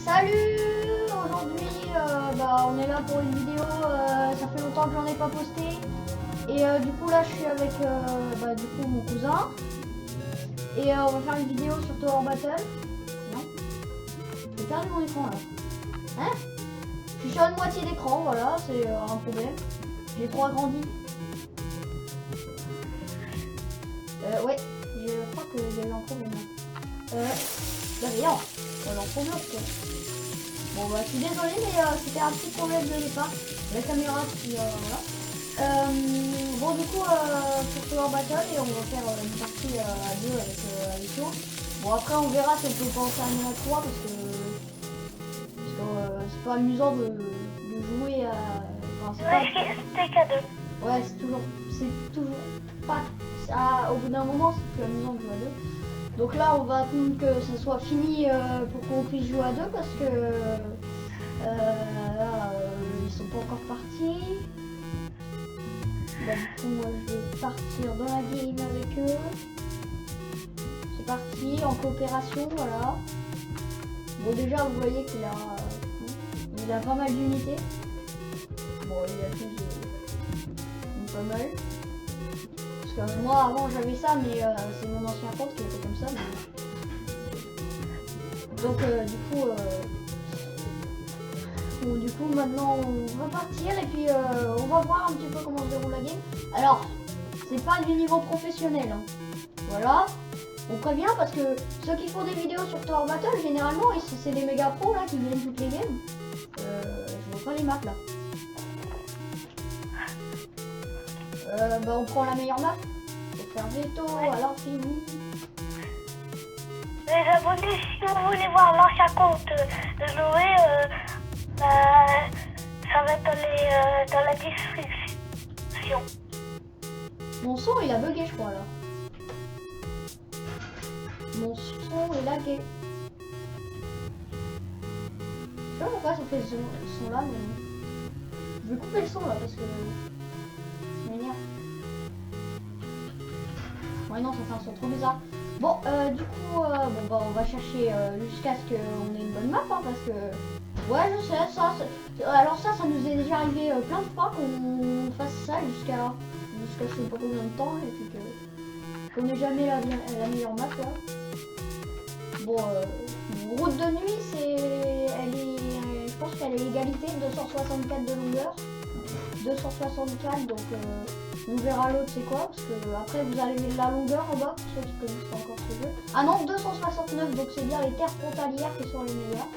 Salut. Aujourd'hui on est là pour une vidéo, ça fait longtemps que j'en ai pas posté. Et du coup là je suis avec mon cousin. Et on va faire une vidéo sur Tower Battle. Non, j'ai perdu mon écran là. Hein? Je suis sur une moitié d'écran, voilà, c'est un problème. J'ai trop agrandi. Ouais, je crois qu'il y a eu un problème là. D'ailleurs, on en problème quoi. Bon bah je suis désolé mais c'était un petit problème de départ. La caméra qui voilà. Bon du coup pour Tower Battle et on va faire une partie à deux avec Alicio. Bon après on verra si on peut penser à un à 3 parce que c'est pas amusant de jouer à. Enfin, c'était cadeau. Ouais c'est toujours pas. Au bout d'un moment c'est plus amusant de jouer à deux. Donc là on va attendre que ça soit fini pour qu'on puisse jouer à deux parce que ils sont pas encore partis. Bon, du coup moi je vais partir dans la game avec eux. C'est parti en coopération, voilà. Bon déjà vous voyez qu'il a pas mal d'unités. Bon il a plus pas mal. Parce que moi avant j'avais ça mais c'est mon ancien compte qui était comme ça. Mais... Donc du coup maintenant on va partir et puis on va voir un petit peu comment se déroule la game. Alors c'est pas du niveau professionnel hein. Voilà, on prévient parce que ceux qui font des vidéos sur Tower Battle généralement c'est des méga pros là qui viennent toutes les games. Je vois pas les maps là. On prend la meilleure map pour faire veto à l'infini. Les abonnés, si vous voulez voir l'ancien compte de Noé, ça va être dans la description. Mon son il a bugué je crois là. Mon son est lagué. Je sais pas pourquoi ça fait ce son là mais... Je vais couper le son là parce que... Ça m'énerve. Ouais non ça fait un son trop bizarre. Bon du coup on va chercher jusqu'à ce qu'on ait une bonne map hein, parce que... Ouais je sais ça... Alors ça nous est déjà arrivé plein de fois qu'on fasse ça jusqu'à je sais pas combien de temps et puis qu'on n'ait jamais la meilleure map là. Bon route de nuit je pense qu'elle est égalité 264 de longueur. 264 donc on verra l'autre c'est quoi parce que après vous avez la longueur en bas pour ceux qui connaissent pas encore ce jeu. Ah non 269 donc c'est bien les terres frontalières qui sont les meilleures.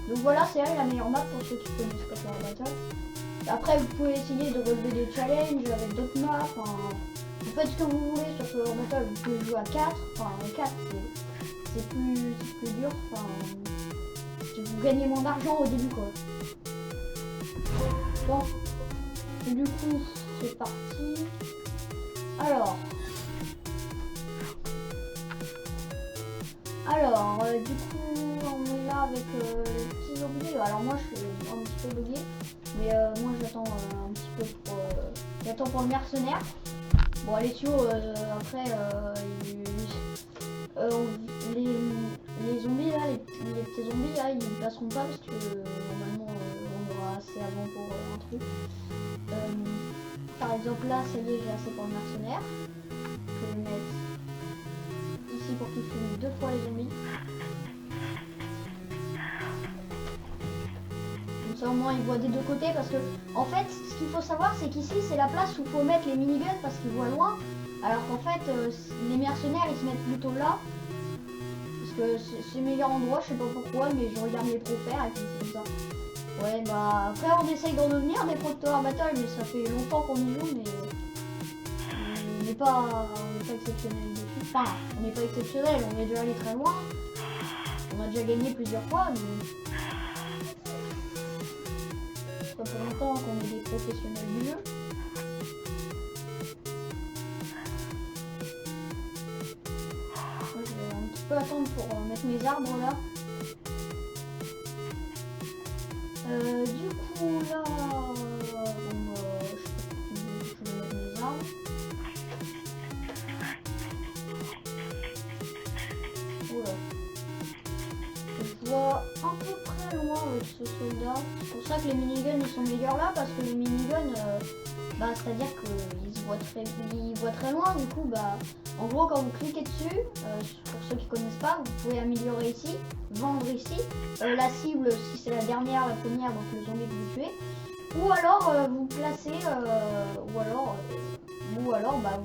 Donc voilà c'est elle la meilleure map pour ceux qui connaissent pas Tower Battle. Après vous pouvez essayer de relever des challenges avec d'autres maps. Enfin, vous faites ce que vous voulez sur Tower Battle, vous pouvez jouer à 4. Enfin 4 c'est plus dur. Enfin, vous gagnez moins d'argent au début quoi. Bon. Du coup, c'est parti. Alors, du coup, on est là avec les petits zombies. Alors moi, je suis un petit peu bugué, mais moi, j'attends un petit peu pour, j'attends pour le mercenaire. Bon, Alessio, après, les zombies là, les petits zombies là, ils passeront pas parce que normalement, on aura assez avant pour un truc. Par exemple là, ça y est, j'ai assez pour le mercenaire. Je vais le mettre ici pour qu'il finisse 2 fois les zombies. Comme ça au moins il voit des deux côtés parce que en fait ce qu'il faut savoir c'est qu'ici c'est la place où il faut mettre les miniguns parce qu'ils voient loin. Alors qu'en fait les mercenaires ils se mettent plutôt là. Parce que c'est le meilleur endroit, je sais pas pourquoi mais je regarde les pros faire et puis c'est comme ça. Ouais bah après on essaye d'en devenir des pros de Tower Battle mais ça fait longtemps qu'on y joue mais on n'est pas exceptionnel dessus. Enfin on n'est pas exceptionnel, on est déjà allé très loin. On a déjà gagné plusieurs fois mais c'est pas pour longtemps qu'on est des professionnels du jeu. Moi je vais un petit peu attendre pour mettre mes arbres là. Du coup là, je vais mettre mes arbres. Oula. Je vois à peu près loin. ce soldat. C'est pour ça que les miniguns ils sont meilleurs là, parce que les miniguns, bah, c'est-à-dire qu'ils voient très loin. Du coup, bah, en gros, quand vous cliquez dessus, pour ceux qui connaissent pas, vous pouvez améliorer ici, vendre ici, la cible si c'est la dernière, la première, donc le zombie que vous tuez. Ou alors vous placez, ou alors bah,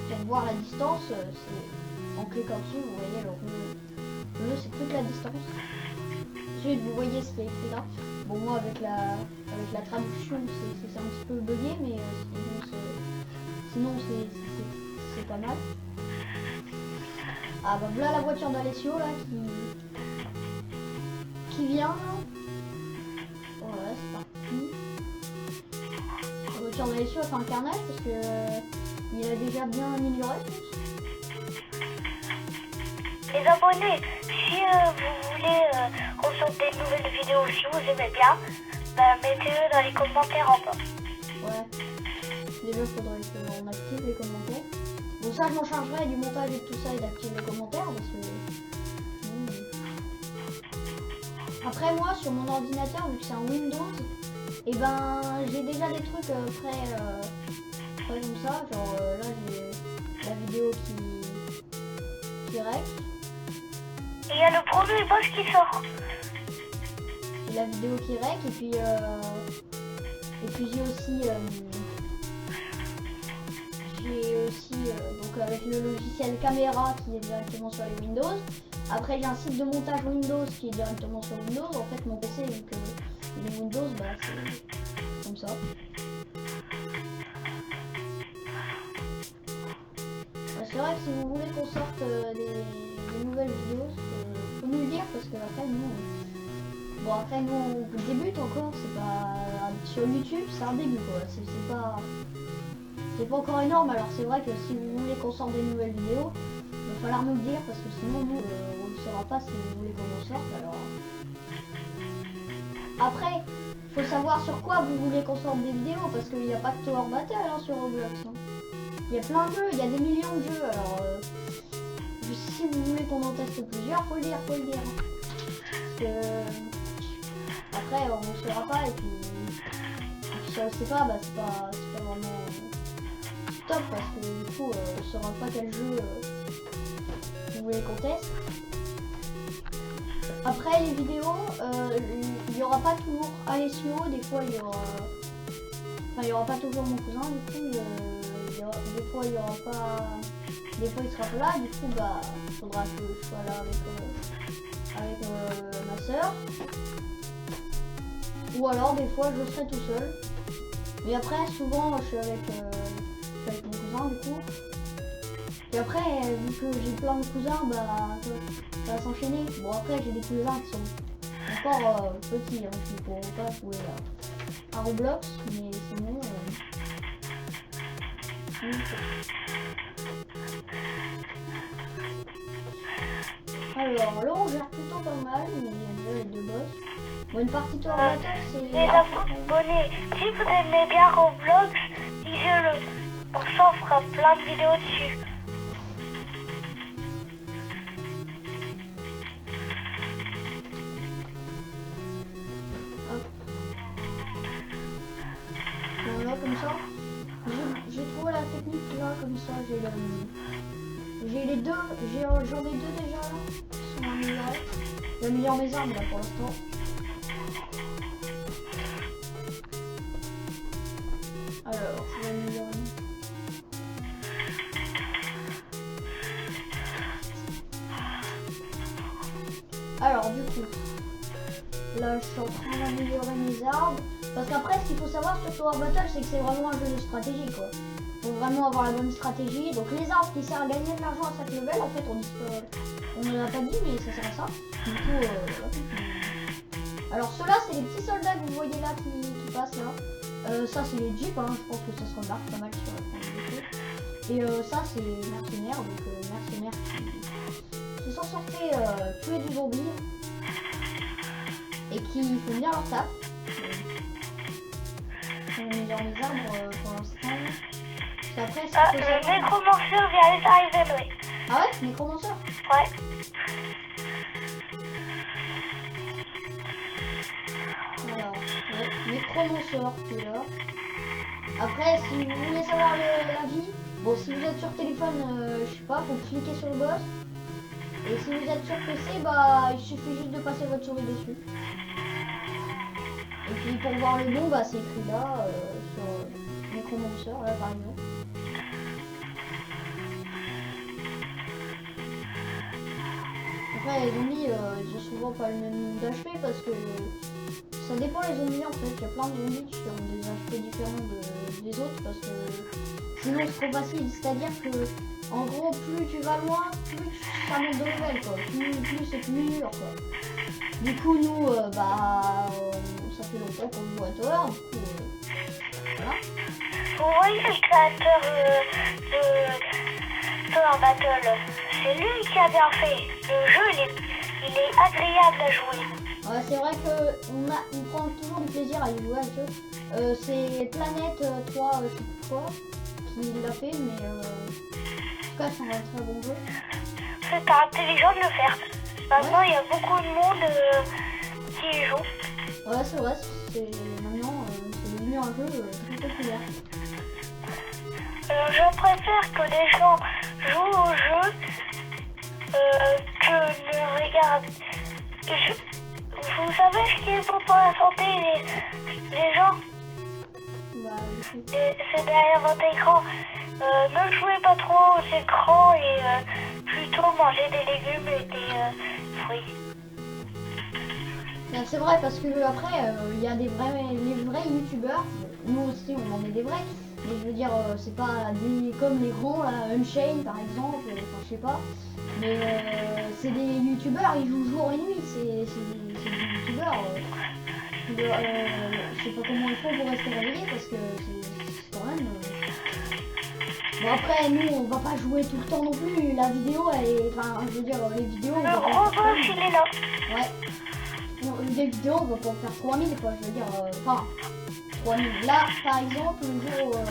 pour voir la distance, c'est en cliquant dessus, vous voyez le bleu c'est toute la distance. Ensuite vous voyez ce qui est écrit là. Bon moi avec la traduction c'est un petit peu bugué, mais sinon c'est pas mal. Ah bah voilà la voiture d'Alessio là qui vient là. Voilà c'est parti. La voiture d'Alessio a fait un carnage parce que il a déjà bien amélioré. Les abonnés, si vous voulez qu'on sorte des nouvelles vidéos, si vous aimez bien, bah, mettez-le dans les commentaires en bas. Ouais. Déjà, il faudrait qu'on active les commentaires. Bon, ça, je m'en chargerai du montage et de tout ça et d'activer les commentaires parce que. Après, moi, sur mon ordinateur, vu que c'est un Windows, et ben, j'ai déjà des trucs prêts comme ça. Genre là, j'ai la vidéo qui règle. Et il y a le premier boss qui sort. J'ai la vidéo qui règle et puis j'ai aussi donc avec le logiciel caméra qui est directement sur les Windows. Après j'ai un site de montage Windows qui est directement sur Windows. En fait mon PC vu que les Windows bah c'est comme ça. C'est vrai que si vous voulez qu'on sorte des nouvelles vidéos, faut nous le dire parce que après nous on débute encore, c'est pas sur YouTube, c'est un début quoi, c'est pas encore énorme. Alors c'est vrai que si vous voulez qu'on sorte des nouvelles vidéos, il va falloir nous le dire parce que sinon nous on ne saura pas si vous voulez qu'on en sorte. Alors après, faut savoir sur quoi vous voulez qu'on sorte des vidéos parce qu'il n'y a pas que Tower Battle hein, sur Roblox. Hein. Il y a plein de jeux, il y a des millions de jeux, alors si vous voulez qu'on en teste plusieurs, faut le dire. Parce que après on ne saura pas et puis si on ne sait pas, bah c'est pas vraiment top parce que du coup on ne saura pas quel jeu vous voulez qu'on teste. Après les vidéos, il n'y aura pas toujours Alessio, des fois il y aura pas toujours mon cousin, du coup des fois il y aura pas, des fois il sera pas là, du coup bah faudra que je sois là avec ma soeur, ou alors des fois je serai tout seul, mais après souvent je suis avec mon cousin du coup, et après vu que j'ai plein de cousins bah ça va s'enchaîner. Bon après j'ai des cousins qui sont encore petits hein, qui ne pourront pas jouer à Roblox, mais sinon alors là on gère plutôt pas mal, mais il y a déjà les deux boss. Bon une partie Tower Battle c'est... Les abonnés, si vous aimez bien Roblox, dites-le, on s'en fera plein de vidéos dessus. Voilà comme ça. J'ai trouvé la technique là comme ça, j'ai les deux, j'en ai deux déjà là, qui sont améliorés. J'améliore mes armes là pour l'instant. Alors, je vais améliorer. Alors du coup, là je suis en train d'améliorer mes armes. Parce qu'après ce qu'il faut savoir sur Tower Battle c'est que c'est vraiment un jeu de stratégie quoi. Faut vraiment avoir la bonne stratégie. Donc les armes qui servent à gagner de l'argent à chaque level, en fait on ne l'a pas dit mais ça sert à ça. Du coup alors ceux-là c'est les petits soldats que vous voyez là qui passent là. Ça c'est les jeeps, hein. Je pense que ça se remarque pas mal sur la vidéo. Et ça c'est les mercenaires, donc mercenaires qui sont censés tuer du zombie et qui font bien leur taf. On améliore les arbres pour l'instant. Après, le nécromanceur vient d'arriver, oui. Ah ouais, nécromanceur? Ouais. Necromancer qui est là. Après, si vous voulez savoir la vie, bon, si vous êtes sur téléphone, je sais pas, faut cliquer sur le boss. Et si vous êtes sur PC, bah, il suffit juste de passer votre souris dessus. Et puis pour voir le nom, bah, c'est écrit là, sur Necromancer, là par exemple. Après, les zombies, ils ont souvent pas le même nombre d'HP parce que ça dépend les zombies en fait. Il y a plein de zombies qui ont des HP différents des autres parce que sinon c'est trop facile. C'est-à-dire que en gros, plus tu vas loin, plus ça monte de level quoi. Plus c'est plus dur quoi. Du coup, nous, ça fait longtemps qu'on joue à Tower. Du coup, voilà. Vous voyez le créateur de Tower Battle, c'est lui qui a bien fait. Le jeu, il est agréable à jouer. Ouais, c'est vrai qu'on prend toujours du plaisir à y jouer à ce jeu. C'est Planète 3, je sais plus quoi, qui l'a fait, mais en tout cas, c'est un très bon jeu. C'est intelligent de le faire. Maintenant, il y a beaucoup de monde qui y joue. Ouais, c'est vrai, maintenant, c'est devenu un jeu très populaire. Je préfère que les gens jouent au jeu que ne regardent. Vous savez ce qui est bon pour la santé, les gens? Bah, C'est derrière votre écran. Ne jouez pas trop aux écrans et plutôt mangez des légumes et des fruits. c'est vrai parce que après, il y a les vrais youtubeurs. Nous aussi, on en est des vrais. Mais je veux dire, c'est pas comme les grands, là, Unchained par exemple, enfin je sais pas. Mais c'est des youtubeurs, ils jouent jour et nuit, c'est des youtubeurs. Je sais pas comment ils font pour rester réveillés parce que c'est quand même... Bon après, nous on va pas jouer tout le temps non plus, la vidéo elle est... Enfin, je veux dire, les vidéos... Le gros boss il est là. Ouais. Non, les vidéos on va pas en faire 3000 quoi, je veux dire... Enfin... 3000. Là, par exemple, le jour où on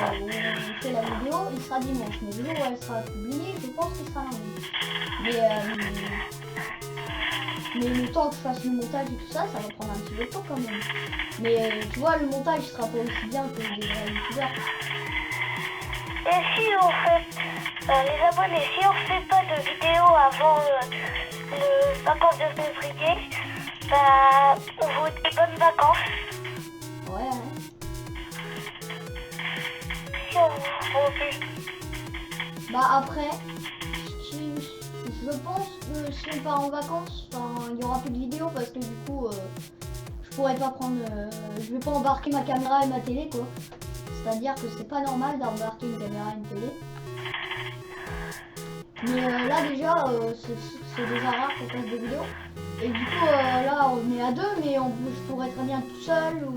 fait la vidéo, il sera dimanche. Mais le jour où elle sera publiée, je pense qu'il sera lundi. Mais le temps que je fasse le montage et tout ça, ça va prendre un petit peu de temps quand même. Mais tu vois, le montage sera pas aussi bien que des vrais youtubeurs. Et si on fait, les abonnés, si on fait pas de vidéo avant le 14 février, bah, on vous dit bonnes vacances. Ouais. Si on vous refuse. Bah après, je pense que si on part en vacances, il y aura plus de vidéos parce que du coup, je pourrais pas prendre, je vais pas embarquer ma caméra et ma télé quoi. C'est-à-dire que c'est pas normal d'embarquer une caméra et une télé. Mais là déjà, c'est déjà rare qu'on fasse des vidéos. Et du coup, là on est à deux, mais je pourrais très bien tout seul ou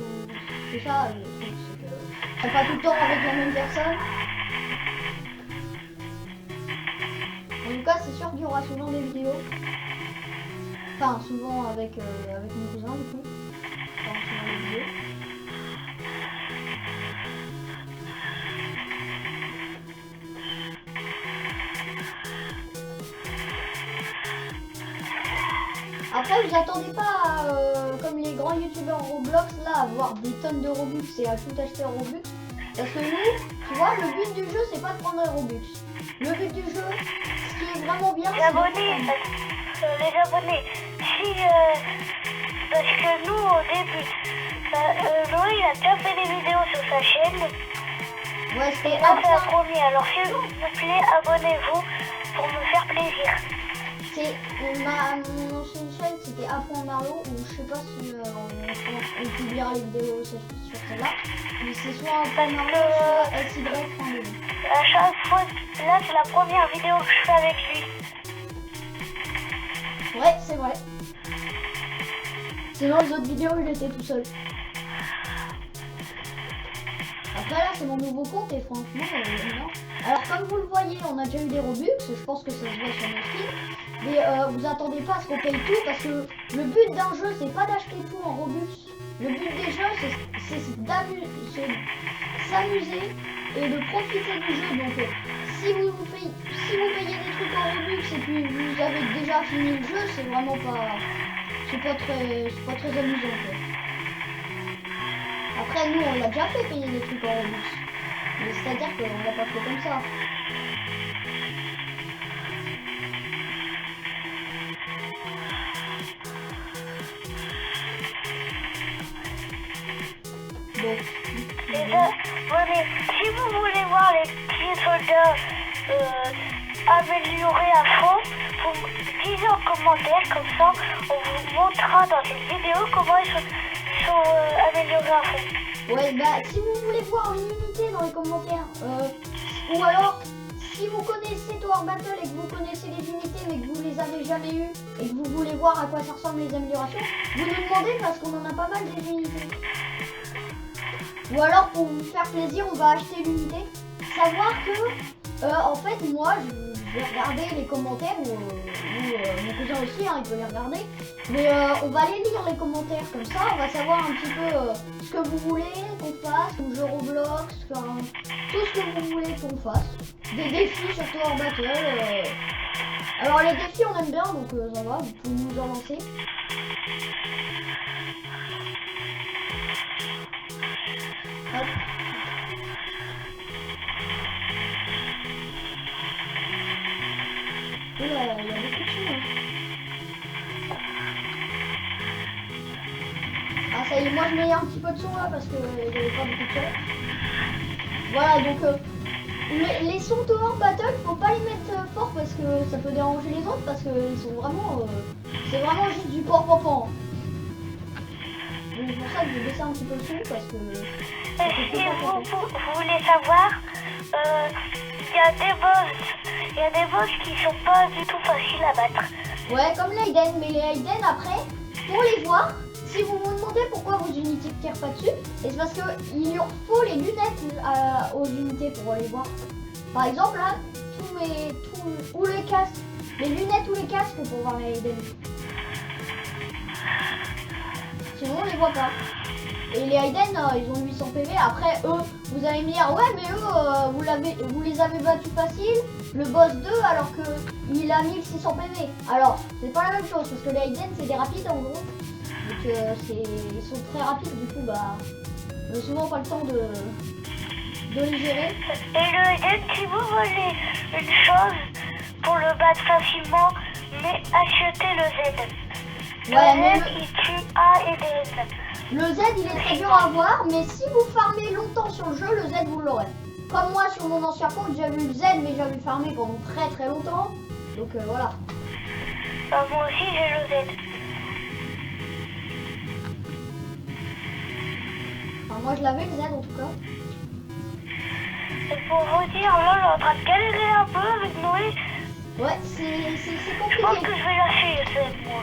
c'est ça le truc, c'est que je serai pas tout le temps avec la même personne. En tout cas, c'est sûr qu'il y aura souvent des vidéos. Enfin, souvent avec mon cousin, du coup. Enfin, souvent des vidéos. Après, vous attendez pas, comme les grands youtubeurs Roblox, là, à avoir des tonnes de Robux et à tout acheter en Robux. Parce que nous, tu vois, le but du jeu, c'est pas de prendre un Robux. Le but du jeu, ce qui est vraiment bien, Les abonnés, si, parce que nous, au début, Noé, il a déjà fait des vidéos sur sa chaîne. Ouais, Et c'était là, c'est la première. Alors, s'il vous plaît, abonnez-vous pour me faire plaisir. C'est mon ancienne chaîne, c'était Marlo, ou je sais pas si on publiera les vidéos sur celle-là, mais c'est soit Marlo, soit SY.de. À chaque fois, là, c'est la première vidéo que je fais avec lui. Ouais, c'est vrai. Sinon, les autres vidéos, je l'étais tout seul. Après là, c'est mon nouveau compte et franchement, non. Alors comme vous le voyez, on a déjà eu des Robux, je pense que ça se voit sur nos skins. Mais vous attendez pas à ce qu'on paye tout parce que le but d'un jeu, c'est pas d'acheter tout en Robux. Le but des jeux, c'est s'amuser et de profiter du jeu. Donc si vous payez des trucs en Robux et puis vous avez déjà fini le jeu, c'est vraiment pas... C'est pas très amusant quoi. Après, nous, on l'a déjà fait payer des trucs en Robux. Mais c'est-à-dire qu'on l'a pas fait comme ça. Bon. Venez, si vous voulez voir les petits soldats améliorés à fond, vous me dites en commentaire, comme ça on vous montrera dans cette vidéo comment ils sont améliorés à fond. Ouais, bah si vous voulez voir une unité dans les commentaires, ou alors si vous connaissez Tower Battle et que vous connaissez les unités mais que vous les avez jamais eues et que vous voulez voir à quoi ça ressemble les améliorations, vous nous demandez parce qu'on en a pas mal des unités. Ou alors pour vous faire plaisir, on va acheter l'unité. Savoir que, en fait, moi, je vais regarder les commentaires, ou mon cousin aussi, hein, il peut les regarder. Mais on va aller lire les commentaires comme ça, on va savoir un petit peu ce que vous voulez qu'on fasse, comme jeu Roblox, enfin, tout ce que vous voulez qu'on fasse. Des défis sur Tower Battle. Alors les défis on aime bien, donc ça va, vous pouvez nous en lancer. Hop. Il y a beaucoup de choses. Ah ça y est, moi je mets un petit peu de son là parce que il n'y avait pas beaucoup de son. Voilà, donc les sons Tower Battle, faut pas les mettre fort parce que ça peut déranger les autres parce qu'ils sont vraiment... c'est vraiment juste du port-port. Donc c'est pour ça que je vais baisser un petit peu le son parce que... Et si vous voulez savoir, il y a des boss qui sont pas du tout faciles à battre. Ouais, comme l'Aiden, mais les Aiden après, pour les voir, si vous vous demandez pourquoi vos unités ne tirent pas dessus, et c'est parce qu'il leur faut les lunettes aux unités pour les voir. Par exemple là, ou les casques, les lunettes ou les casques pour voir les Aiden. Sinon on les voit pas. Et les Aiden, ils ont 800 PV. Après eux, vous allez me dire ouais mais eux, vous les avez battus facile. Le boss 2 alors que il a 1600 PV. Alors c'est pas la même chose parce que les Aiden c'est des rapides en gros. Donc ils sont très rapides du coup bah on a souvent pas le temps de les gérer. Et le Aiden, si vous voulez une chose pour le battre facilement, mais achetez le Z. Ouais, le Z il tue A et D. Le Z il est très dur à avoir, mais si vous farmez longtemps sur le jeu, le Z vous l'aurez. Comme moi sur mon ancien compte, j'avais eu le Z mais j'avais farmé pendant très très longtemps. Donc voilà. Moi aussi j'ai le Z. Enfin, moi je l'avais le Z en tout cas. Et pour vous dire, là je suis en train de galérer un peu avec Noé. Ouais, c'est compliqué. Je pense que je vais lâcher le Z moi.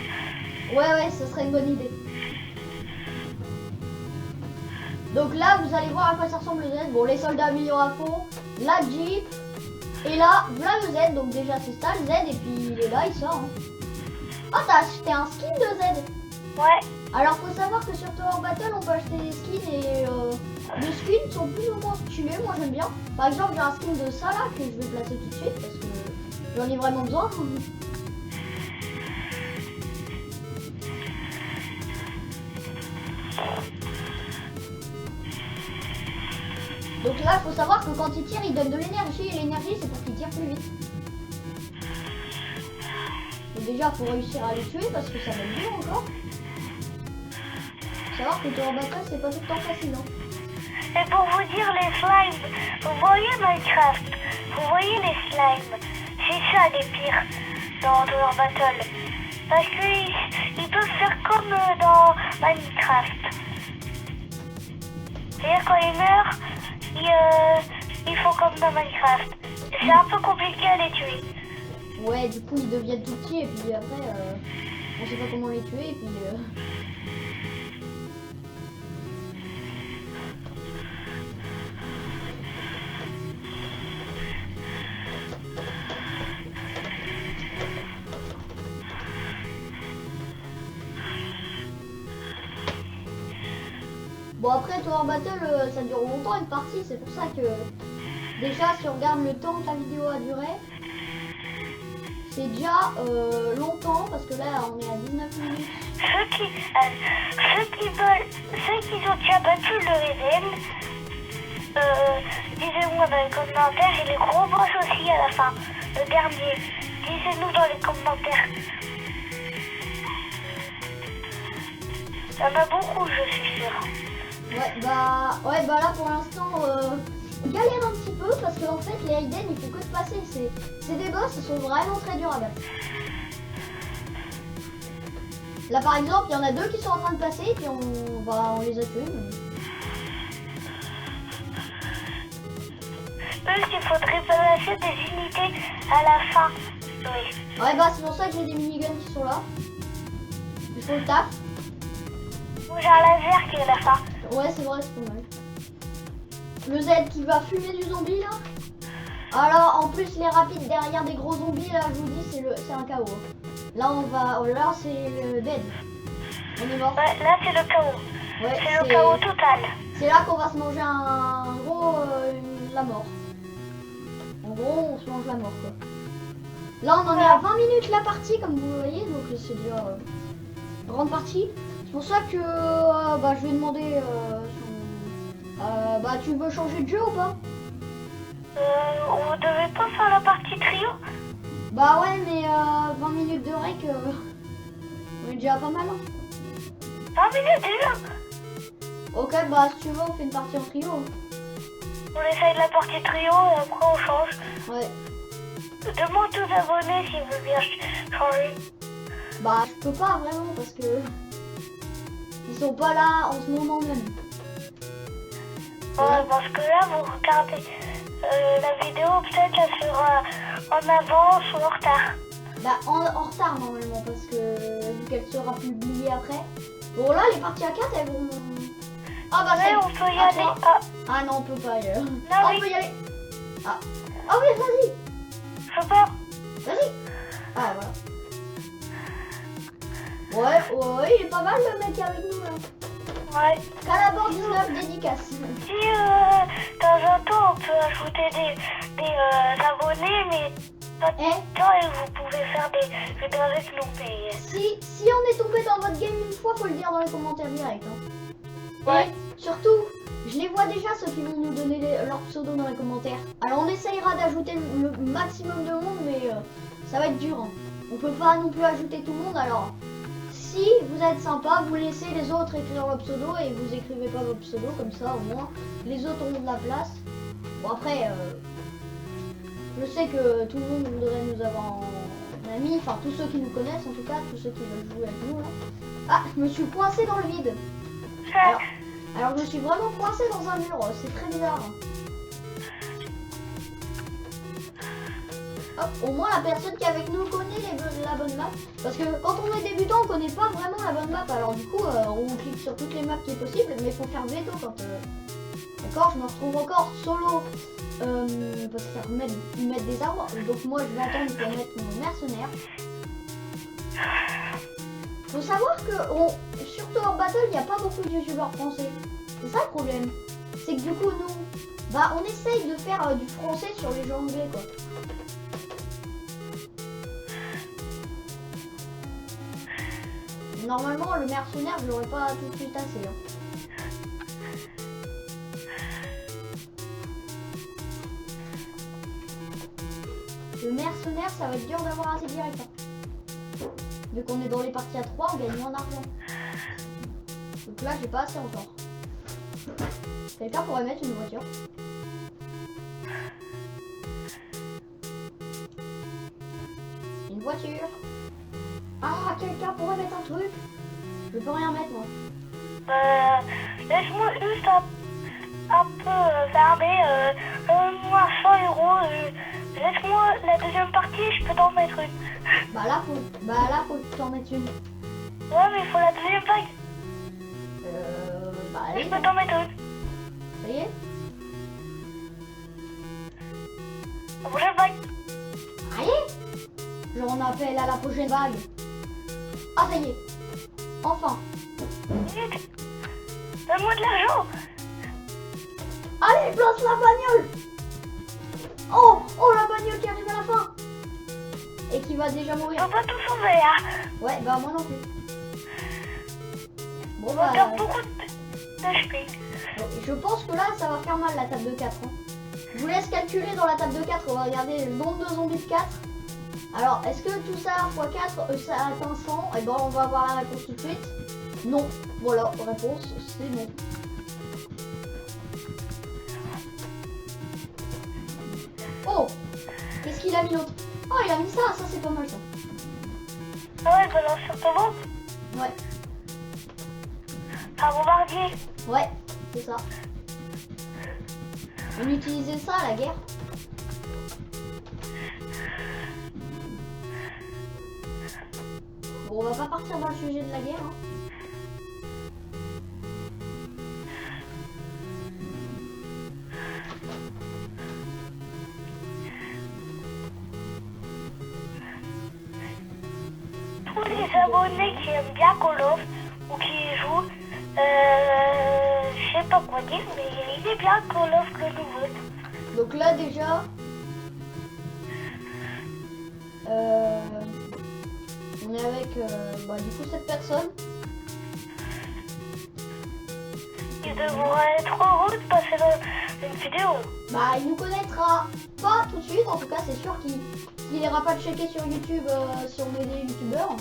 Ouais, ce serait une bonne idée. Donc là, vous allez voir à quoi ça ressemble le Z. Bon, les soldats améliorés à fond, la Jeep, et là, voilà le Z. Donc déjà, c'est ça le Z, et puis il est là, il sort. Hein. Oh, t'as acheté un skin de Z? Ouais. Alors, faut savoir que sur Tower Battle, on peut acheter des skins, et les skins sont plus ou moins stylés. Moi, j'aime bien. Par exemple, j'ai un skin de ça, là, que je vais placer tout de suite, parce que j'en ai vraiment besoin. Donc là, il faut savoir que quand il tire, il donne de l'énergie. Et l'énergie, c'est pour qu'il tire plus vite. Donc déjà, il faut réussir à les tuer parce que ça va être dur encore. Faut savoir que Tower Battle, c'est pas tout le temps facile. Hein. Et pour vous dire les slimes, vous voyez Minecraft, vous voyez les slimes, c'est ça les pires dans Tower Battle. Parce qu'ils peuvent faire comme dans Minecraft. C'est-à-dire quand ils meurent, ils font comme dans Minecraft. C'est un peu compliqué à les tuer. Ouais, du coup ils deviennent tout petits et puis après on sait pas comment les tuer et puis Bon après Tower Battle ça dure longtemps une partie, c'est pour ça que déjà si on regarde le temps que la vidéo a duré, c'est déjà longtemps parce que là on est à 19 9 minutes. Ceux qui ont déjà battu le Eden, disez-moi dans les commentaires, et les gros boss aussi à la fin, le dernier. Disez-nous dans les commentaires. Il y en a beaucoup, je suis sûre. Ouais, bah là pour l'instant, on galère un petit peu parce qu'en fait, les Hayden, il faut que de passer. C'est des boss, ils sont vraiment très durs à battre. Là par exemple, il y en a 2 qui sont en train de passer et puis on les a tués. Eux, il faudrait placer des unités à la fin. Oui. Ouais, bah c'est pour ça que j'ai des miniguns qui sont là. Il faut le taf. Moi, j'ai un laser qui est à la fin. Ouais, c'est vrai, c'est pas mal. Le Z qui va fumer du zombie là. Alors en plus les rapides derrière des gros zombies là, je vous dis, c'est un chaos. Là là c'est le dead. On est mort. Ouais, là c'est le chaos. Ouais, c'est le chaos total. C'est là qu'on va se manger la mort. En gros, on se mange la mort quoi. Là on en est à 20 minutes la partie comme vous voyez, donc c'est déjà grande partie. C'est pour ça que je vais demander tu veux changer de jeu ou pas? On devait pas faire la partie trio? Bah ouais, mais 20 minutes de rec, on est déjà pas mal. Hein. 20 minutes déjà? Ok, bah si tu veux, on fait une partie en trio. Hein. On essaye la partie trio et après on change. Ouais. Demande aux abonnés s'ils veulent bien changer. Bah je peux pas vraiment parce que ils sont pas là en ce moment même. Ouais, parce que là vous regardez la vidéo, peut-être elle sera en avance ou en retard. Bah en retard normalement parce que vu qu'elle sera publiée après. Bon là les parties à 4 elles vont... Ah bah ouais, on peut y aller. Ah non on peut pas y aller. Non, on oui. peut y aller. Ah oui vas-y. Je peux pas. Vas-y. Ah voilà. Ouais, il est pas mal le mec avec nous là. Ouais. Calabor 19 dédicace. Si de temps en temps on peut ajouter des abonnés, mais pas tout le temps et vous pouvez faire des vidéos avec nous. Mais... Si on est tombé dans votre game une fois, faut le dire dans les commentaires directs. Hein. Ouais. Et surtout, je les vois déjà ceux qui vont nous donner leur pseudo dans les commentaires. Alors on essayera d'ajouter le maximum de monde, mais ça va être dur. Hein. On peut pas non plus ajouter tout le monde, alors... Si vous êtes sympa, vous laissez les autres écrire leur pseudo et vous écrivez pas vos pseudos, comme ça au moins les autres ont de la place. Bon après, je sais que tout le monde voudrait nous avoir en ami, enfin tous ceux qui nous connaissent en tout cas, tous ceux qui veulent jouer avec nous là. Ah, je me suis coincé dans le vide. Alors je me suis vraiment coincé dans un mur, c'est très bizarre. Hop, au moins la personne qui est avec nous connaît la bonne map. Parce que quand on est débutant, on connaît pas vraiment la bonne map. Alors du coup, on clique sur toutes les maps qui est possible, mais il faut faire veto quand... D'accord, je me retrouve encore solo. Parce qu'il faut mettre des arbres. Donc moi, je vais attendre pour mettre mon mercenaire. Faut savoir que, surtout en battle, il n'y a pas beaucoup de youtubeurs français. C'est ça le problème. C'est que du coup, nous, on essaye de faire du français sur les jeux anglais, quoi. Normalement, le mercenaire, je l'aurais pas tout de suite assez. Hein. Le mercenaire, ça va être dur d'avoir assez direct. Hein. Vu qu'on est dans les parties à 3, on gagne moins d'argent. Donc là, j'ai pas assez encore. Quelqu'un pourrait mettre une voiture. Une voiture. Ah, quelqu'un pourrait mettre un truc. Je peux rien mettre moi. Laisse-moi juste un peu farmer. Moi 100 euros. Laisse-moi la deuxième partie, je peux t'en mettre une. Bah là faut t'en mettre une. Ouais mais il faut la deuxième vague. Allez. Je peux t'en mettre une. Ça y est. La prochaine vague. Allez. J'en appelle à la prochaine vague. Ah ça y est. Enfin. Vite. Donne-moi de l'argent. Allez, place la bagnole. Oh la bagnole qui arrive à la fin. et qui va déjà Ils mourir. sont pas tous sauvés, hein. Ouais, bah moi non plus. Bon On bah, perd beaucoup d'HP. je pense que là ça va faire mal la table de 4. Hein. Je vous laisse calculer dans la table de 4, on va regarder le nombre de zombies de 4. Alors, est-ce que tout ça x 4, ça atteint 100? Et ben on va avoir la réponse tout de suite. Non. Voilà, réponse, c'est non. Oh, qu'est-ce qu'il a mis l'autre? Oh, il a mis ça c'est pas mal ça. Ah ouais, balance sur ton ventre. Ouais, Un bombardier. ouais, c'est ça. On utilisait ça à la guerre. Bon, on va pas partir dans le sujet de la guerre. Hein. Tous les abonnés qui aiment bien Call of ou qui y jouent, je sais pas quoi dire, mais il est bien Call of le nouveau. Donc là déjà, on est avec bah, du coup cette personne. Ils devraient être heureux de passer dans une vidéo. Bah il nous connaîtra pas tout de suite, en tout cas c'est sûr qu'il ira pas checker sur YouTube si on est des youtubeurs.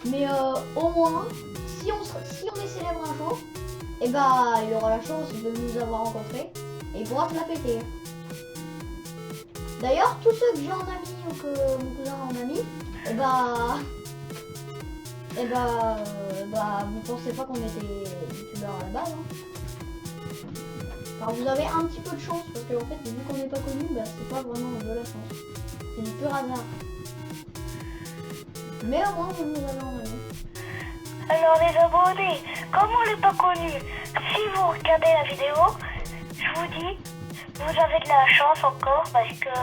Mais au moins, si on est célèbre un jour, et bah il aura la chance de nous avoir rencontrés et il pourra se la péter. D'ailleurs, tous ceux que j'ai en ami ou que mon cousin a en ami, vous pensez pas qu'on était youtubeurs à la base. Hein. Alors vous avez un petit peu de chance parce que en fait vu qu'on n'est pas connu, bah c'est pas vraiment de la chance. C'est du pur hasard. Mais au moins vous nous avez en ami. Alors les abonnés, comme on n'est pas connu, si vous regardez la vidéo, je vous dis, vous avez de la chance encore parce que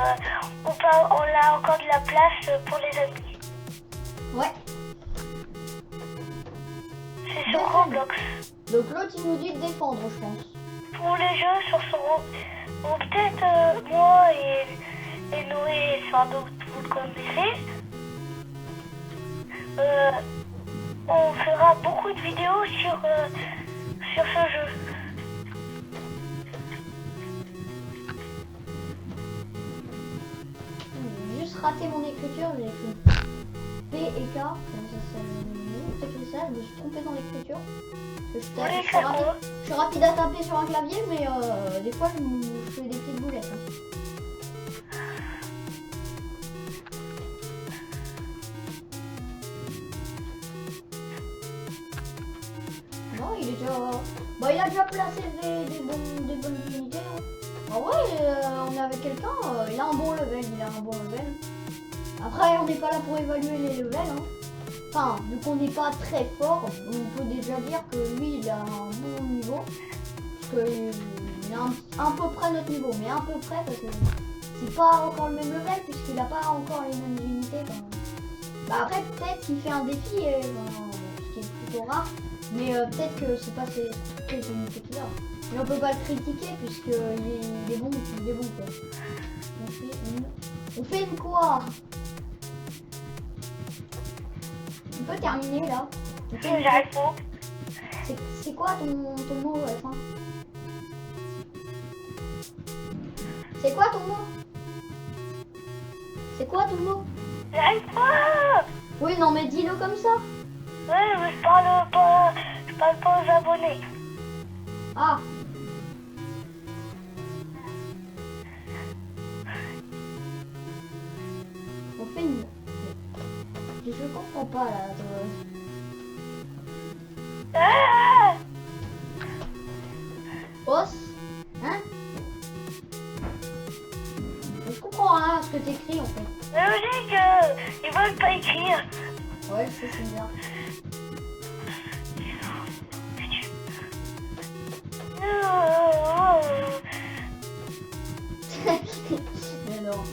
on a encore de la place pour les amis. Ouais. C'est sur Roblox. Donc l'autre il nous dit de défendre je pense. Pour les jeux sur son ou peut-être moi et Noé, sans doute vous le connaissez, on fera beaucoup de vidéos sur ce jeu. J'ai juste raté mon écriture, j'ai écrit P et K. Peut-être ça, je me suis trompé dans l'écriture. Je suis rapide à taper sur un clavier, mais des fois je fais des petites boulettes. Hein. Non, il est déjà. Bah, il a déjà placé des bonnes unités. Hein. Ah ouais, on est avec quelqu'un, il a un bon level, Après, on n'est pas là pour évaluer les levels. Hein. Enfin, vu qu'on n'est pas très fort, on peut déjà dire que lui, il a un bon niveau. Parce qu'il a à peu près notre niveau, mais à peu près parce que c'est pas encore le même level puisqu'il n'a pas encore les mêmes unités. Bah après, peut-être qu'il fait un défi, ce qui est plutôt rare, mais peut-être que c'est pas ces unités qu'il a. Mais on peut pas le critiquer puisqu'il est bon, quoi. On fait une quoi? On peut terminer là. C'est quoi ton mot, F1? C'est quoi ton mot? C'est quoi ton mot? J'arrive pas. Oui, non, mais dis-le comme ça. Ouais, mais je parle pas aux abonnés. Ah. On fait une... Je comprends pas là. Ah! Os? Hein? Je comprends rien à ce que t'écris en fait. C'est logique, ils veulent pas écrire. Ouais, je sais, c'est bizarre. Mais non.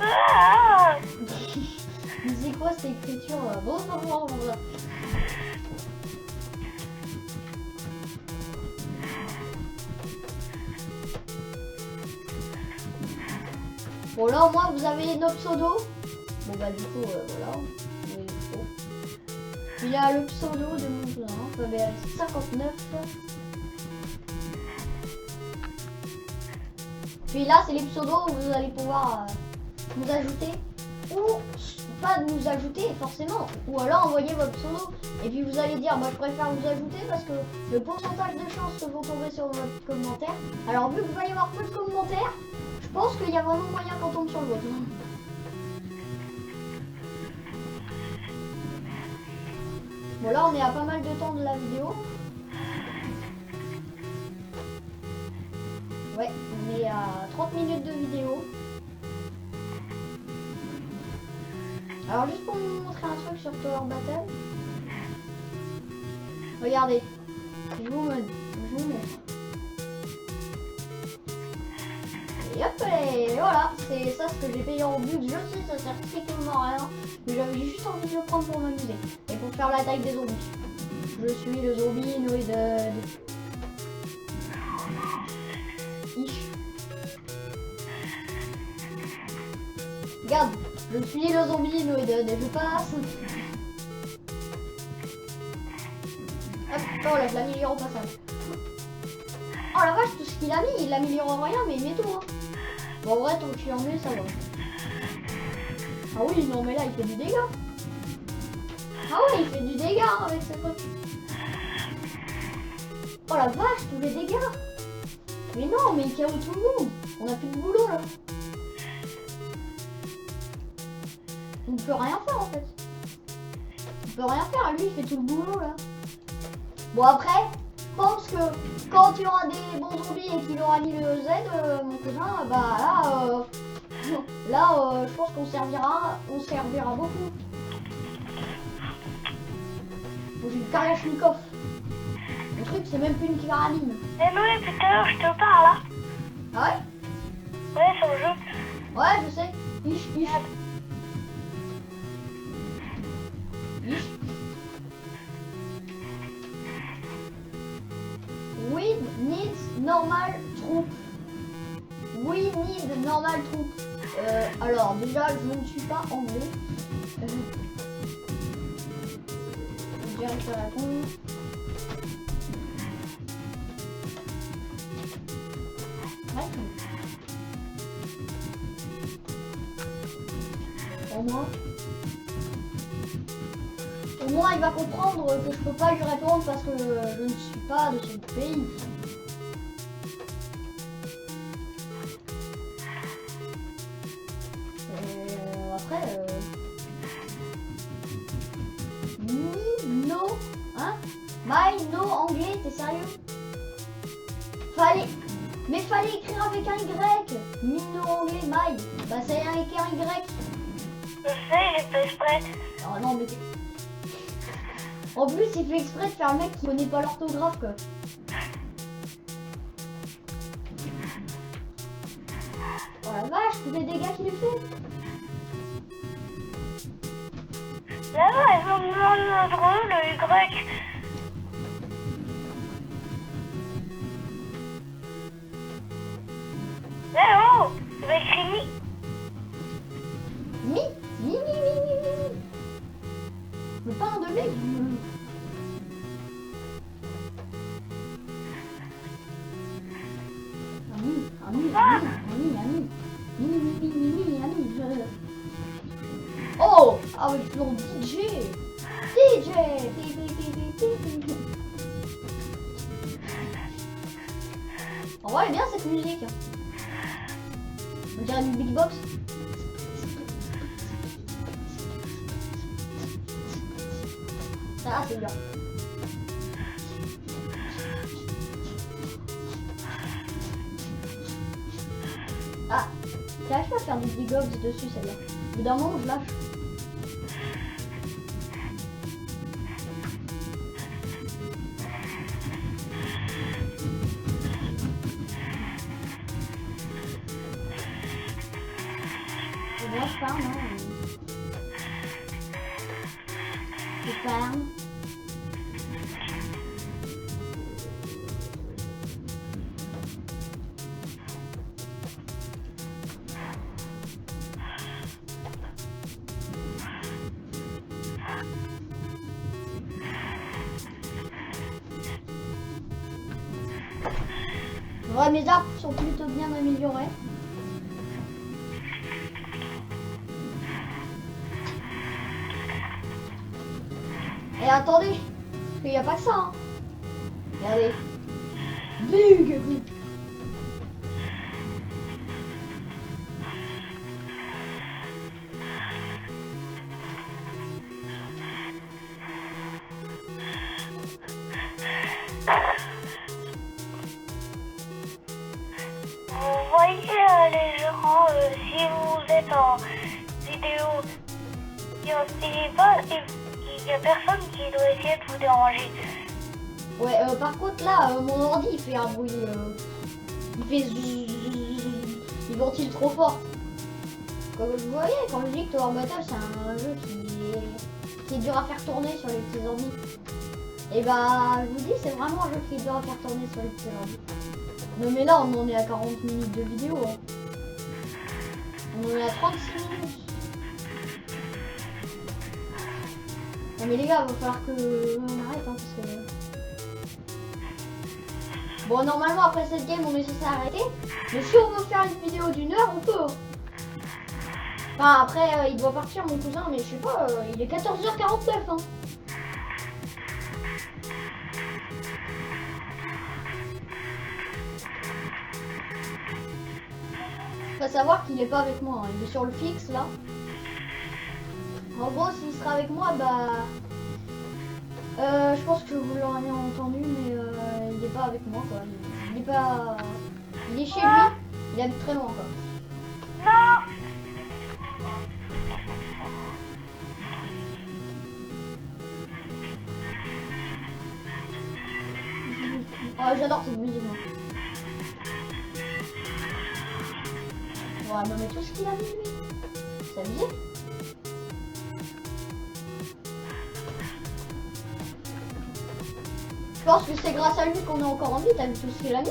Ah! Mais c'est quoi cette écriture là? Bon. Bon là au moins vous avez notre pseudo. Bon bah du coup voilà. Il y a le pseudo de mon cousin, FabL59. Puis là c'est les pseudos où vous allez pouvoir nous ajouter. Ou pas nous ajouter forcément. Ou alors envoyer votre pseudo. Et puis vous allez dire, moi je préfère vous ajouter parce que le pourcentage de chances que vous tombez sur votre commentaire. Alors vu qu'il va y avoir peu de commentaires, je pense qu'il y a vraiment moyen qu'on tombe sur le vôtre. Bon là on est à pas mal de temps de la vidéo. Ouais, on est à 30 minutes de vidéo. Alors juste pour vous montrer un truc sur Tower Battle. Regardez. Je vous montre. Et hop, et voilà. C'est ça ce que j'ai payé en but. Je sais, ça sert strictement à rien. Mais j'avais juste envie de le prendre pour m'amuser. Et pour faire la taille des zombies. Je suis le zombie Noided. Regarde, je suis le zombie Noided et je passe. Hop, oh là, je l'améliore au passage. Oh la vache, tout ce qu'il a mis, il l'améliore en rien, mais il met tout. Hein. Bon, en vrai, tant que je suis anglais, ça va. Ah oui, non, mais là, il fait du dégât. Ah ouais, il fait du dégât avec ce truc. Oh la vache, tous les dégâts. Mais non, mais il KO tout le monde. On a plus de boulot là. On ne peut rien faire en fait. On peut rien faire, lui il fait tout le boulot là. Bon après, je pense que quand il y aura des bons zombies et qu'il aura mis le Z, mon cousin, bah là, je pense qu'on servira beaucoup. Bon, j'ai une Kalachnikov. Le truc c'est même plus une carabine. Eh Noé, tout à l'heure je te parle là. Ah ouais? Ouais, sur le jeu. Ouais, je sais. Ich. We need normal troop. We need normal troop. Alors déjà je ne suis pas anglais. Direct à la con. Ouais. Au moins il va comprendre que je peux pas lui répondre parce que je ne suis pas de ce pays. Après no, hein? My no anglais, t'es sérieux? Fallait écrire avec un Y. No anglais, my. Bah c'est avec un Y. Je sais, j'ai fait exprès. Oh non mais en plus il fait exprès de faire le mec qui connaît pas l'orthographe quoi. Oh la vache, tous les dégâts qu'il fait. Là-bas, ils ont demandé le Y. Eh oh, il va écrire mi. Mi. Mais pas un de mec. Ami. Oh, avec son DJ. En vrai, elle est bien cette musique. On dirait une big box. Ça, c'est bien. Ah, j'arrive pas à faire du big box dessus celle-là. Au bout d'un moment, je lâche. Moi je farm, hein. Je farm. Ouais, mes arbres sont plutôt bien améliorés. Et attendez, parce qu'il n'y a pas que ça. Hein. Regardez. Big. Vous voyez les gens, si vous êtes en vidéo, il y a personne qui doit essayer de vous déranger. Ouais, par contre là, mon ordi il fait un bruit. Il fait zzzz, il ventile trop fort. Comme vous voyez, quand je dis que Tower Battle c'est un jeu qui est dur à faire tourner sur les petits ordi. Et bah, je vous dis, c'est vraiment un jeu qui est dur à faire tourner sur les petits ordi. Non mais là, on en est à 40 minutes de vidéo. Hein. On en est à 36 minutes. Non mais les gars, il va falloir que on arrête hein, parce que... Bon, normalement après cette game on est censé arrêter. Mais si on veut faire une vidéo d'1 heure, on peut. Enfin après il doit partir mon cousin, mais je sais pas, il est 14h49 hein. Faut savoir qu'il est pas avec moi, hein. Il est sur le fixe là. En gros s'il sera avec moi bah... je pense que vous l'aurez entendu mais il est pas avec moi quoi. Il est pas... Il est chez lui, il habite très loin quoi. Non. Oh, j'adore cette musique moi. Ouais, non mais tout ce qu'il a mis lui, c'est abusé. Je pense que c'est grâce à lui qu'on est encore en vie, t'as vu tout ce qu'il a mis?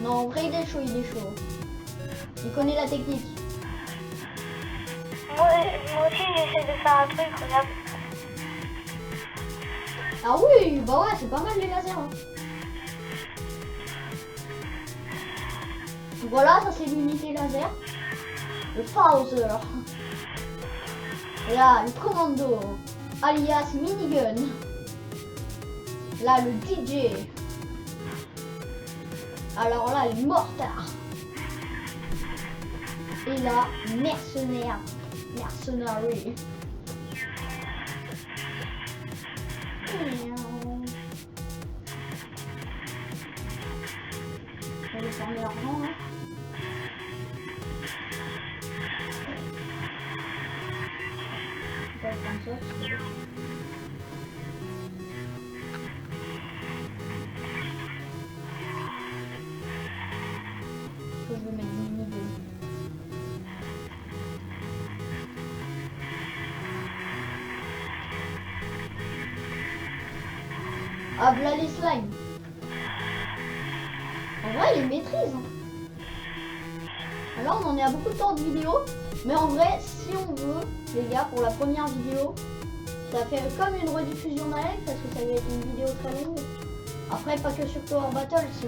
Non, en vrai il est chaud, il est chaud. Il connaît la technique. Moi aussi j'essaie de faire un truc, regarde. Ah oui, bah ouais, c'est pas mal les lasers. Hein. Voilà, ça c'est l'unité laser. Le Fauser. Là, le commando, alias minigun. Là, le DJ. Alors là, les mortards. Et là, mercenaire. Mercenary. On va fermer l'argent là. On va prendre ça, parce que... Je vais mettre une mini-gun. Ah, voilà les slimes. En vrai, il les maîtrise. Hein. Alors, on en est à beaucoup de temps de vidéo. Mais en vrai, si on veut, les gars, pour la première vidéo, ça fait comme une rediffusion d'un live parce que ça va être une vidéo très longue. Après, pas que sur Tower Battle, si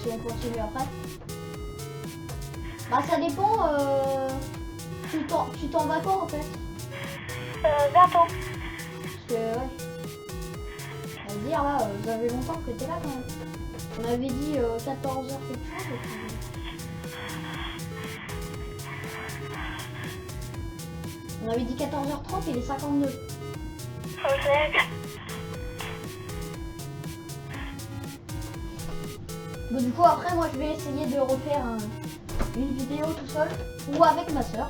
on continue après. Bah, ça dépend. Tu t'en vas quand en fait? Bientôt. Parce que, ouais. On va dire là, vous avez longtemps que t'es là quand même. On avait dit 14h quelque chose. Et puis... On avait dit 14h30, il est 52. Ok. Bon, du coup, après, moi je vais essayer de refaire une vidéo tout seul ou avec ma soeur.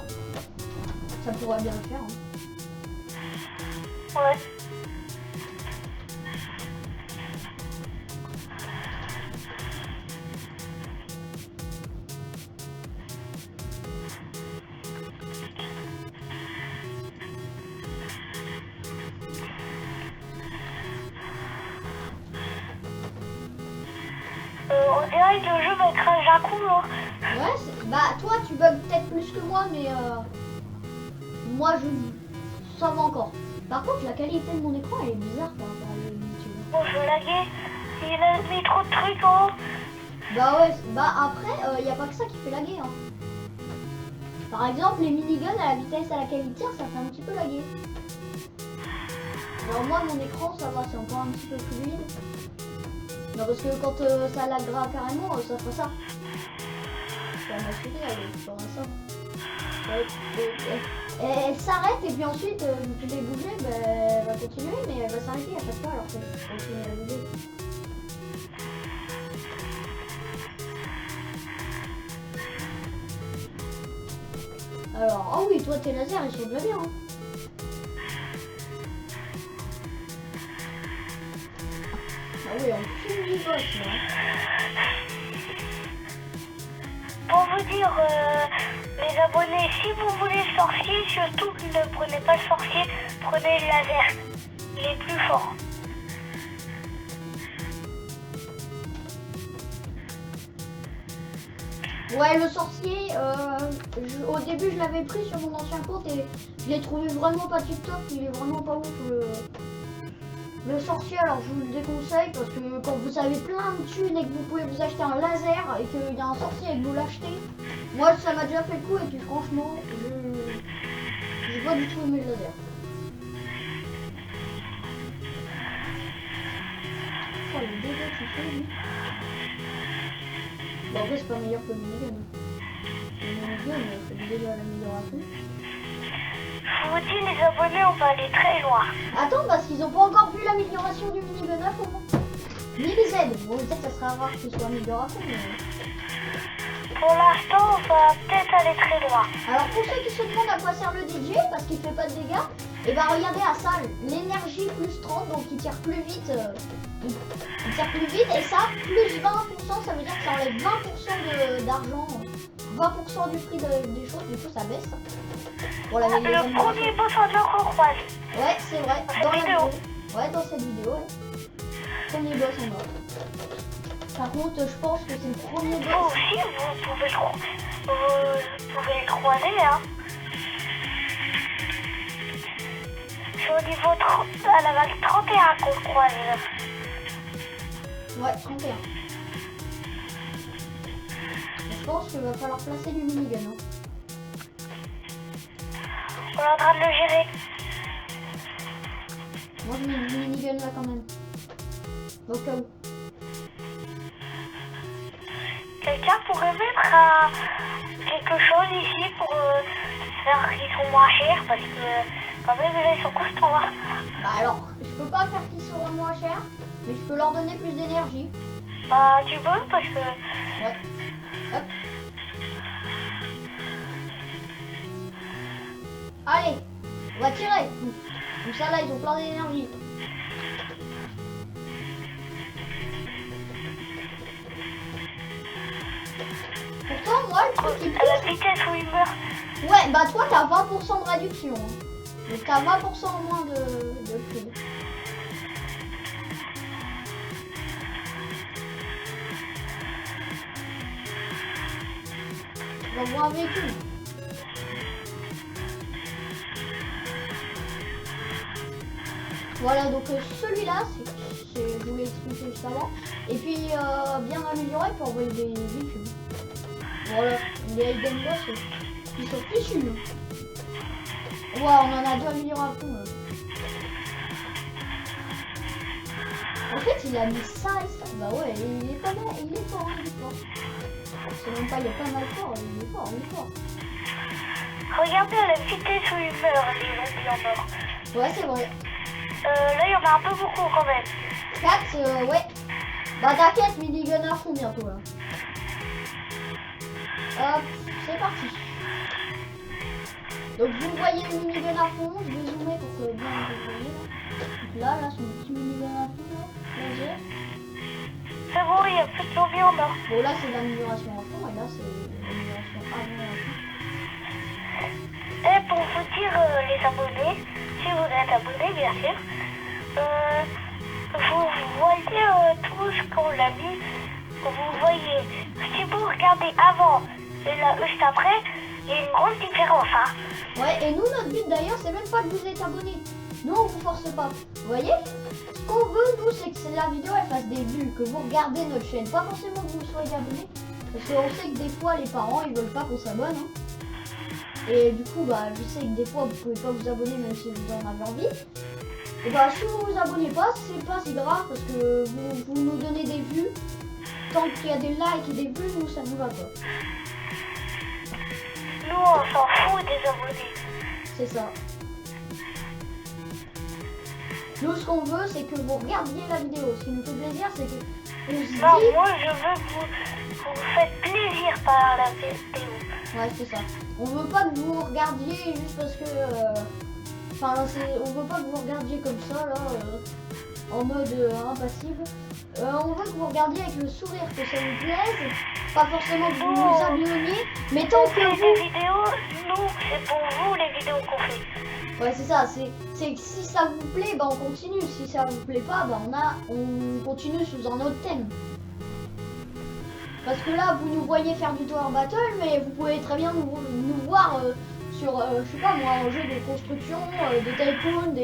Ça pourrait bien le faire. Hein. Ouais. On dirait que le jeu va être un coup, hein. Ouais, bah toi tu bugs peut-être plus que moi, mais moi ça va encore. Par contre, la qualité de mon écran elle est bizarre par rapport à YouTube. Bon, je vais laguer. Il a mis trop de trucs en haut. Bah ouais, bah après, y a pas que ça qui fait laguer. Hein. Par exemple, les miniguns à la vitesse à laquelle ils tirent, ça fait un petit peu laguer. Alors moi, mon écran, ça va, c'est encore un petit peu fluide. Non, parce que quand ça laguera carrément, ça fera ça. Ça m'a suivi, elle fera ça. Elle s'arrête et puis ensuite, tu l'as bougé, bah, elle va continuer, mais elle va s'arrêter à chaque fois alors qu'elle continue à bouger. Alors, oh oui, toi tes lasers ils sont déjà bien. Hein. Ah oui, on fume du boss là. Pour vous dire, les abonnés, si vous voulez le sorcier, surtout ne prenez pas le sorcier, prenez le laser. Il est plus fort. Ouais, le sorcier, au début je l'avais pris sur mon ancien compte et je l'ai trouvé vraiment pas tip top, il est vraiment pas ouf le sorcier. Alors je vous le déconseille parce que quand vous avez plein de thunes et que vous pouvez vous acheter un laser et qu'il y a un sorcier et que vous l'achetez, moi ça m'a déjà fait le coup et puis franchement, j'ai pas du tout aimé le laser. Oh, le dégât qu'il fait lui. Bon, en vrai, c'est pas meilleur que le minigun. Le minigun, c'est déjà l'amélioration. Je vous dis, les abonnés, on va aller très loin. Attends, parce qu'ils ont pas encore vu l'amélioration du minigun à fond. Ni les aides. Bon, peut-être que ça sera rare qu'il soit amélioré à fond, mais... Pour l'instant, on va peut-être aller très loin. Alors, pour ceux qui se demandent à quoi sert le DJ, parce qu'il fait pas de dégâts, et bah regardez à ça, l'énergie plus 30, donc il tire plus vite. Il tire plus vite, et ça, plus 20%, ça veut dire que ça enlève 20% d'argent, 20% du prix des choses, du coup ça baisse. Pour la Le premier boss en or qu'on croise. Ouais, c'est vrai. Dans cette vidéo. Ouais, dans cette vidéo, ouais. Premier boss en or. Par contre, je pense que c'est le premier boss. Vous aussi, vous pouvez le croiser, hein. C'est au niveau à la vague 31 qu'on le croise. Ouais, 31. Je pense qu'il va falloir placer du minigun. Hein. On est en train de le gérer. Moi, je mets le minigun là quand même. Au cas où. Quelqu'un pourrait mettre quelque chose ici pour faire qu'ils sont moins chers parce que quand même ils sont costauds. Hein. Bah alors, je peux pas faire qu'ils seront moins chers, mais je peux leur donner plus d'énergie. Bah tu peux parce que... Ouais. Hop. Allez, on va tirer. Comme ça là, ils ont plein d'énergie. Pourtant, moi, le truc qui à la vitesse où il meurt. Ouais, bah toi, t'as 20% de réduction. Hein. Donc t'as 20% en moins de prix. On va voir un véhicule. Voilà, donc celui-là, je vous l'ai expliqué juste avant. Et puis, bien amélioré pour envoyer des véhicules. Voilà, les Hidden Boss, ils sont fichus. Ouais, on en a deux améliorations. En fait, il a mis ça et ça. Bah ouais, il est pas mal, il est fort, il est fort. C'est même pas, il est pas mal fort, il est fort, il est fort. Regardez à la vitesse où il meurt, les zombies en mort. Ouais, c'est vrai. Là, il y en a un peu beaucoup quand même. 4, ouais. Bah t'inquiète, minigun à fond bientôt là. Hop, c'est parti. Donc vous voyez le minigun à fond, je vais zoomer pour que bien vous voyez là. Là, son petit minigun à fond là, laser. C'est bon, il y a plus de zombies en mort. Bon là c'est l'amélioration à fond et là c'est l'amélioration avant à fond. Et pour vous dire les abonnés, si vous êtes abonnés bien sûr, vous voyez tout ce qu'on a mis, vous voyez, si vous regardez avant et là juste après, il y a une grosse différence. Hein. Ouais, et nous notre but d'ailleurs c'est même pas de vous être abonné, Nous on vous force pas. Vous voyez? Ce qu'on veut nous c'est que la vidéo elle fasse des vues, que vous regardez notre chaîne. Pas forcément que vous soyez abonnés. Parce qu'on sait que des fois les parents ils veulent pas qu'on s'abonne. Hein. Et du coup bah je sais que des fois vous pouvez pas vous abonner même si vous en avez envie. Et bah si vous vous abonnez pas, c'est pas si grave parce que vous nous donnez des vues. Tant qu'il y a des likes et des vues, nous ça nous va quoi. Nous, on s'en fout des abonnés. C'est ça. Nous ce qu'on veut c'est que vous regardiez la vidéo. Ce qui nous fait plaisir c'est que on se dit... Non, moi je veux que vous faites plaisir par la vidéo. Ouais c'est ça. On veut pas que vous regardiez juste parce que... Enfin on veut pas que vous regardiez comme ça là, en mode impassible. On veut que vous regardiez avec le sourire, que ça vous plaise. Pas forcément que vous vous abonniez, mais tant On que fait vous... des vidéos, nous, c'est pour vous les vidéos qu'on fait. Ouais c'est ça, c'est que si ça vous plaît, bah on continue. Si ça vous plaît pas, bah on continue sous un autre thème. Parce que là, vous nous voyez faire du Tower Battle, mais vous pouvez très bien nous voir sur, je sais pas moi, un jeu de construction, de tycoon,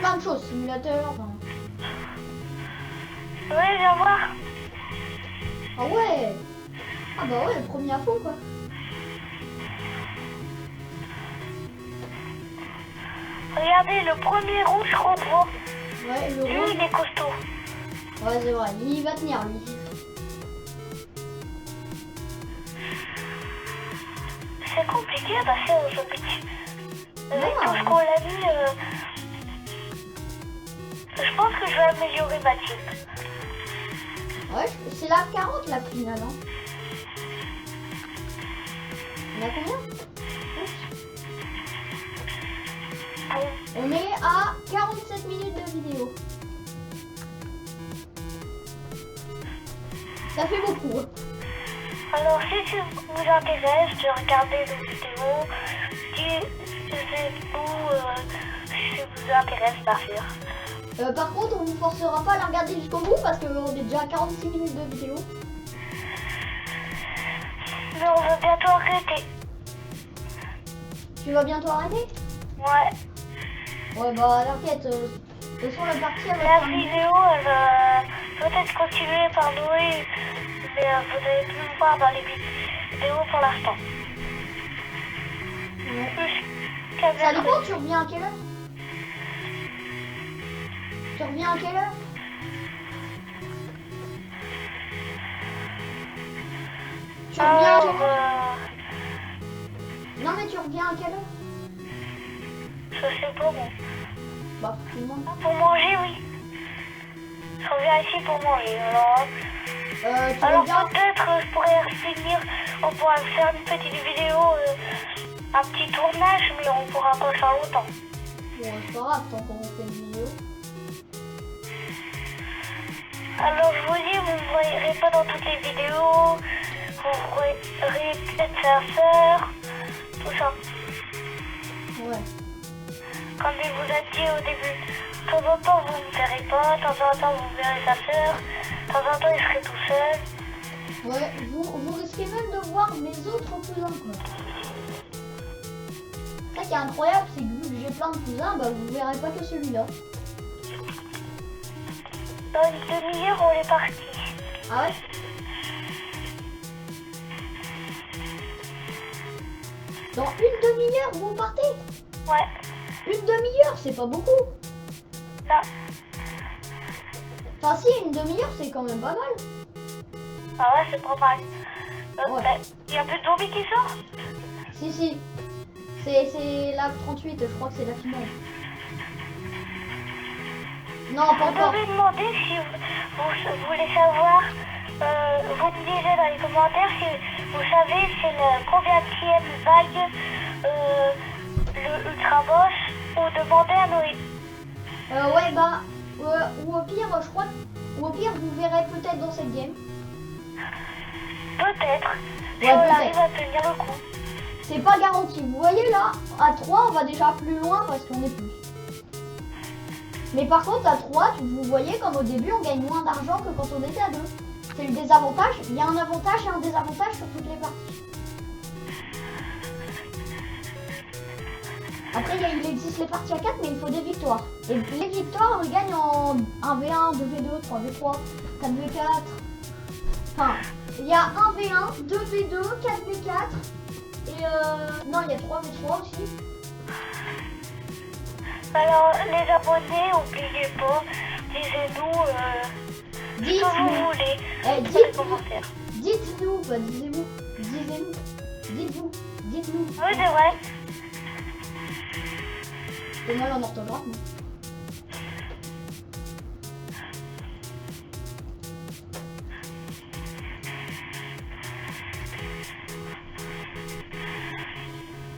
plein de choses, simulateurs, enfin... Ouais, viens voir. Ah ouais. Ah bah ouais, le premier à fond quoi. Regardez, le premier rouge qu'on voit. Ouais, le Lui, rouge. il est costaud. Ouais, c'est vrai, il va tenir lui. C'est compliqué à passer aux zombies. Avec Ah. tout ce qu'on a vu, je pense que je vais améliorer ma team. Ouais, c'est la 40 la finale. Hein. On a combien? Oups. Bon, On est à 47 minutes de vidéo. Ça fait beaucoup. Hein. alors si ça vous intéresse de regarder nos vidéos, dites-nous si ça vous intéresse bien sûr. Par contre, on vous forcera pas à la regarder jusqu'au bout parce qu'on est déjà à 46 minutes de vidéo. Mais on va bientôt arrêter. Tu vas bientôt arrêter? Ouais. Ouais, bah t'inquiète. De toute façon, la partie elle va La terminer. vidéo, elle va peut-être continuer par Noé, mais vous n'allez plus me voir dans les vidéos pour l'instant. Ouais. Jusqu'à Ça bientôt. dépend, tu reviens à quelle heure? Tu reviens à quelle heure? Tu reviens à Alors, quelle heure? Non mais tu reviens à quelle heure? je sais pas bon. Bah tout le monde. Pour manger, oui. Je reviens ici pour manger. Tu Alors reviens... peut-être je pourrais finir, on pourra faire une petite vidéo, un petit tournage, mais on pourra pas faire longtemps. Bon, c'est pas grave tant qu'on fait une vidéo. Alors je vous dis, vous ne me verrez pas dans toutes les vidéos, vous verrez peut-être sa sœur, tout ça. Ouais. Comme je vous ai dit au début, de temps en temps vous ne me verrez pas, de temps en temps vous verrez sa sœur, de temps en temps il serait tout seul. Ouais, vous risquez même de voir mes autres cousins quoi. Ça qui est incroyable, c'est que vu que j'ai plein de cousins, bah vous verrez pas que celui-là. Dans une demi-heure on est parti. Ah ouais? Dans une demi-heure vous partez? Ouais. Une demi-heure, c'est pas beaucoup. Non. Enfin si, une demi-heure c'est quand même pas mal. Ah ouais, c'est pas mal. Ouais. Il y a plus de zombies qui sortent? Si si. C'est la 38, je crois que c'est la finale. Non, pas Vous encore. pouvez demander si vous voulez savoir, vous me direz dans les commentaires si vous savez c'est le combienième vague, le Ultra Boss, ou demandez à Noé. Ouais bah, ou au pire, je crois, ou au pire vous verrez peut-être dans cette game. Peut-être, si Ouais, on peut-être. arrive à tenir le coup. C'est pas garanti. Vous voyez là, à 3 on va déjà plus loin parce qu'on est plus. Mais par contre à 3, vous voyez comme au début on gagne moins d'argent que quand on était à 2. C'est le désavantage. Il y a un avantage et un désavantage sur toutes les parties. Après, il existe les parties à 4, mais il faut des victoires. Et les victoires, on les gagne en 1v1, 2v2, 3v3, 4v4. Enfin, il y a 1v1, 2v2, 4v4. Et non, il y a 3v3 aussi. Alors, les abonnés, n'oubliez pas, disez-nous ce que vous voulez. Dites-nous, pas disez-vous. Disez-nous. Dites-vous. Dites-nous. Oui, c'est vrai. C'est mal en orthographe.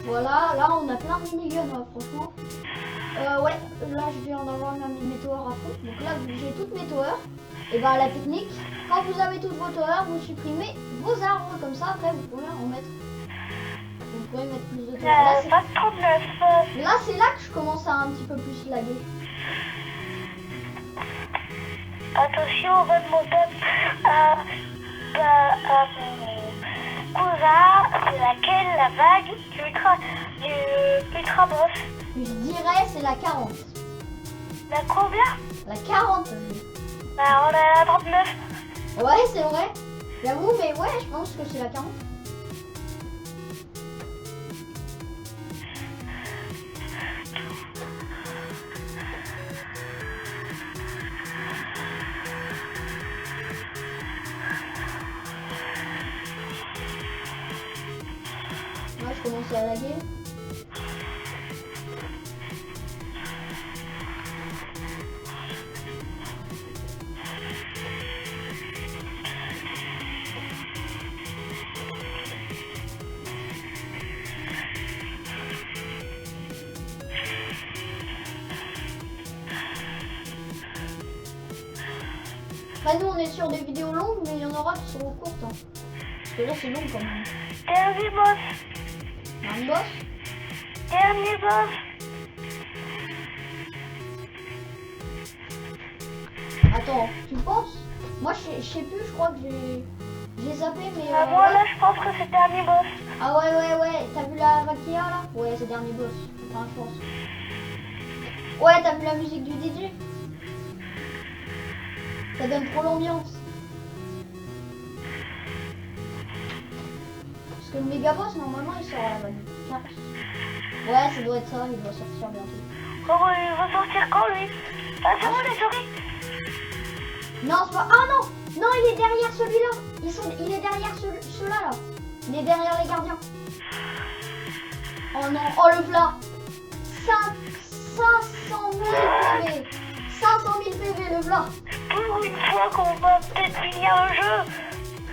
Voilà, là on a plein de miniguns, franchement. Ouais, là je viens d'avoir mes towers à fond. Donc là j'ai toutes mes towers. Et bah la technique, quand vous avez toutes vos towers, vous supprimez vos arbres comme ça. Après vous pouvez en mettre. Vous pouvez mettre plus de towers. Là c'est là que je commence à un petit peu plus laguer. Attention, on va demander à mon cousin c'est laquelle la vague du ultra boss. Je dirais c'est la 40. La combien? La 40. Bah on est à la 39. Ouais c'est vrai. J'avoue mais ouais je pense que c'est la 40. Moi je commence à laguer. Enfin, nous on est sur des vidéos longues mais il y en aura qui seront courtes. Hein. Parce que là c'est long quand même. Dernier boss. Un boss. Dernier boss. Attends, tu penses? Moi je sais plus, je crois que j'ai zappé mais... Moi là je pense que c'est le dernier boss. Ah ouais, t'as vu la vague qu'il y a là? Ouais c'est le dernier boss, enfin je pense. Ouais t'as vu la musique du DJ? Ça donne trop l'ambiance. Parce que le méga boss normalement il sort à la vague 4. Ouais ça doit être ça, il doit sortir bientôt. Oh il va sortir quand lui? Ah c'est bon les souris. Non c'est pas... Ah non. Non il est derrière celui-là. Il est derrière ceux-là là. Il est derrière les gardiens. Oh non, oh le plat. 500 000 PV. 500 000 PV le plat. Pour une fois qu'on va peut-être finir le jeu.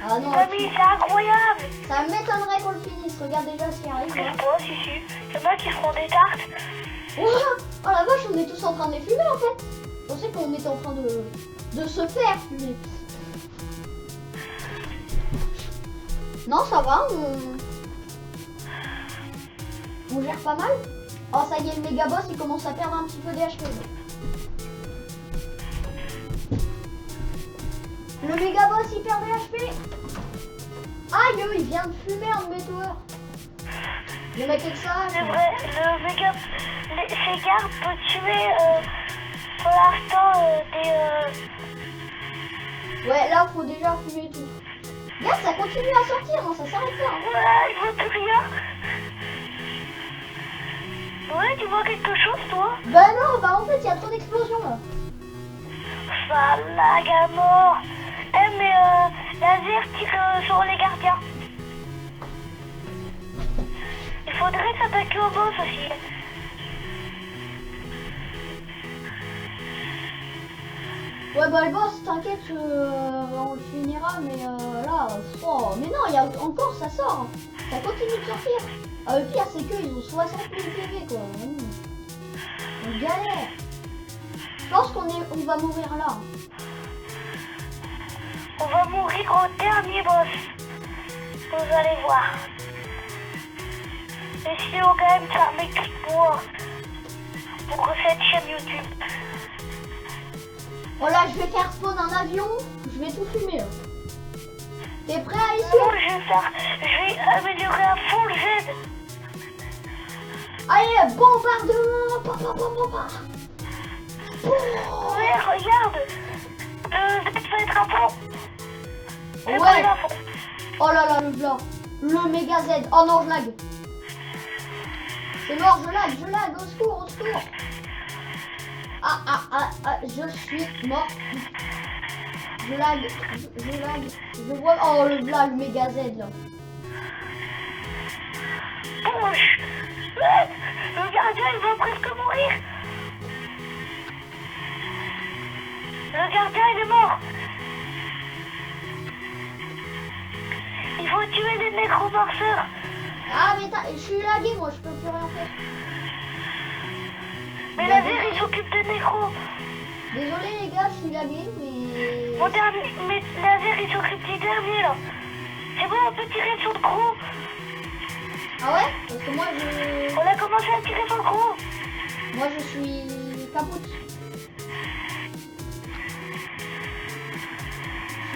Ah non, Mamie, c'est incroyable. Ça m'étonnerait qu'on le finisse. Regarde déjà ce qui arrive. Je sais pas, si. Il y en a qui feront des tartes. Oh la vache, on est tous en train de les fumer en fait. Je pensais qu'on était en train de se faire fumer. Non, ça va, on gère pas mal. Oh, ça y est, le méga boss, il commence à perdre un petit peu des HP. Le méga boss, il perd des HP. Aïe, il vient de fumer un de mes towers. Le mec avec ça. C'est vrai, le méga... Ces gardes peuvent tuer pour l'instant des... Ouais, là, faut déjà fumer tout. Regarde, ça continue à sortir, hein, ça s'arrête pas. Hein. Ouais, il voit plus rien. Ouais, tu vois quelque chose, toi? Bah non, bah en fait, il y a trop d'explosions, là. Ça lag à mort. Eh, mais laser tire sur les gardiens. Il faudrait s'attaquer au boss aussi. Ouais bah le boss, t'inquiète, on le finira, mais là, oh, mais non, il y a encore, ça sort, hein. Ça continue de sortir. Le pire c'est qu'ils ont 60 000 PV quoi. On galère. Je pense qu'on va mourir là. On va mourir au dernier boss. Vous allez voir. Et sinon quand même ça m'écrit pour cette chaîne YouTube. Voilà, je vais faire spawn un avion, je vais tout fumer là. T'es prêt Alicia? Moi je vais améliorer à fond le Z. Allez, bombardement. Pa, pa, pa, pa, pa. Ouais, regarde. Le Z va être à fond. Le Ouais. Z à fond. Oh là là, le blanc. Le méga Z. Oh non, je lag. C'est mort, je lag. Au secours, au secours. Je suis mort. Je lag. Je vois. Oh, le lag méga Z là. Bouge. Le gardien, il va presque mourir. Le gardien, il est mort. Il faut tuer les nécromanceurs. Ah, mais je suis lagué, moi, je peux plus rien faire. Mais laser, il s'occupe des nécros. Désolé les gars, je suis lagué, mais... Mon dernier, mais laser, il s'occupe du dernier, là. C'est bon, on peut tirer sur le gros. Ah ouais? Parce que moi, je... On a commencé à tirer sur le gros. Moi, je suis capote.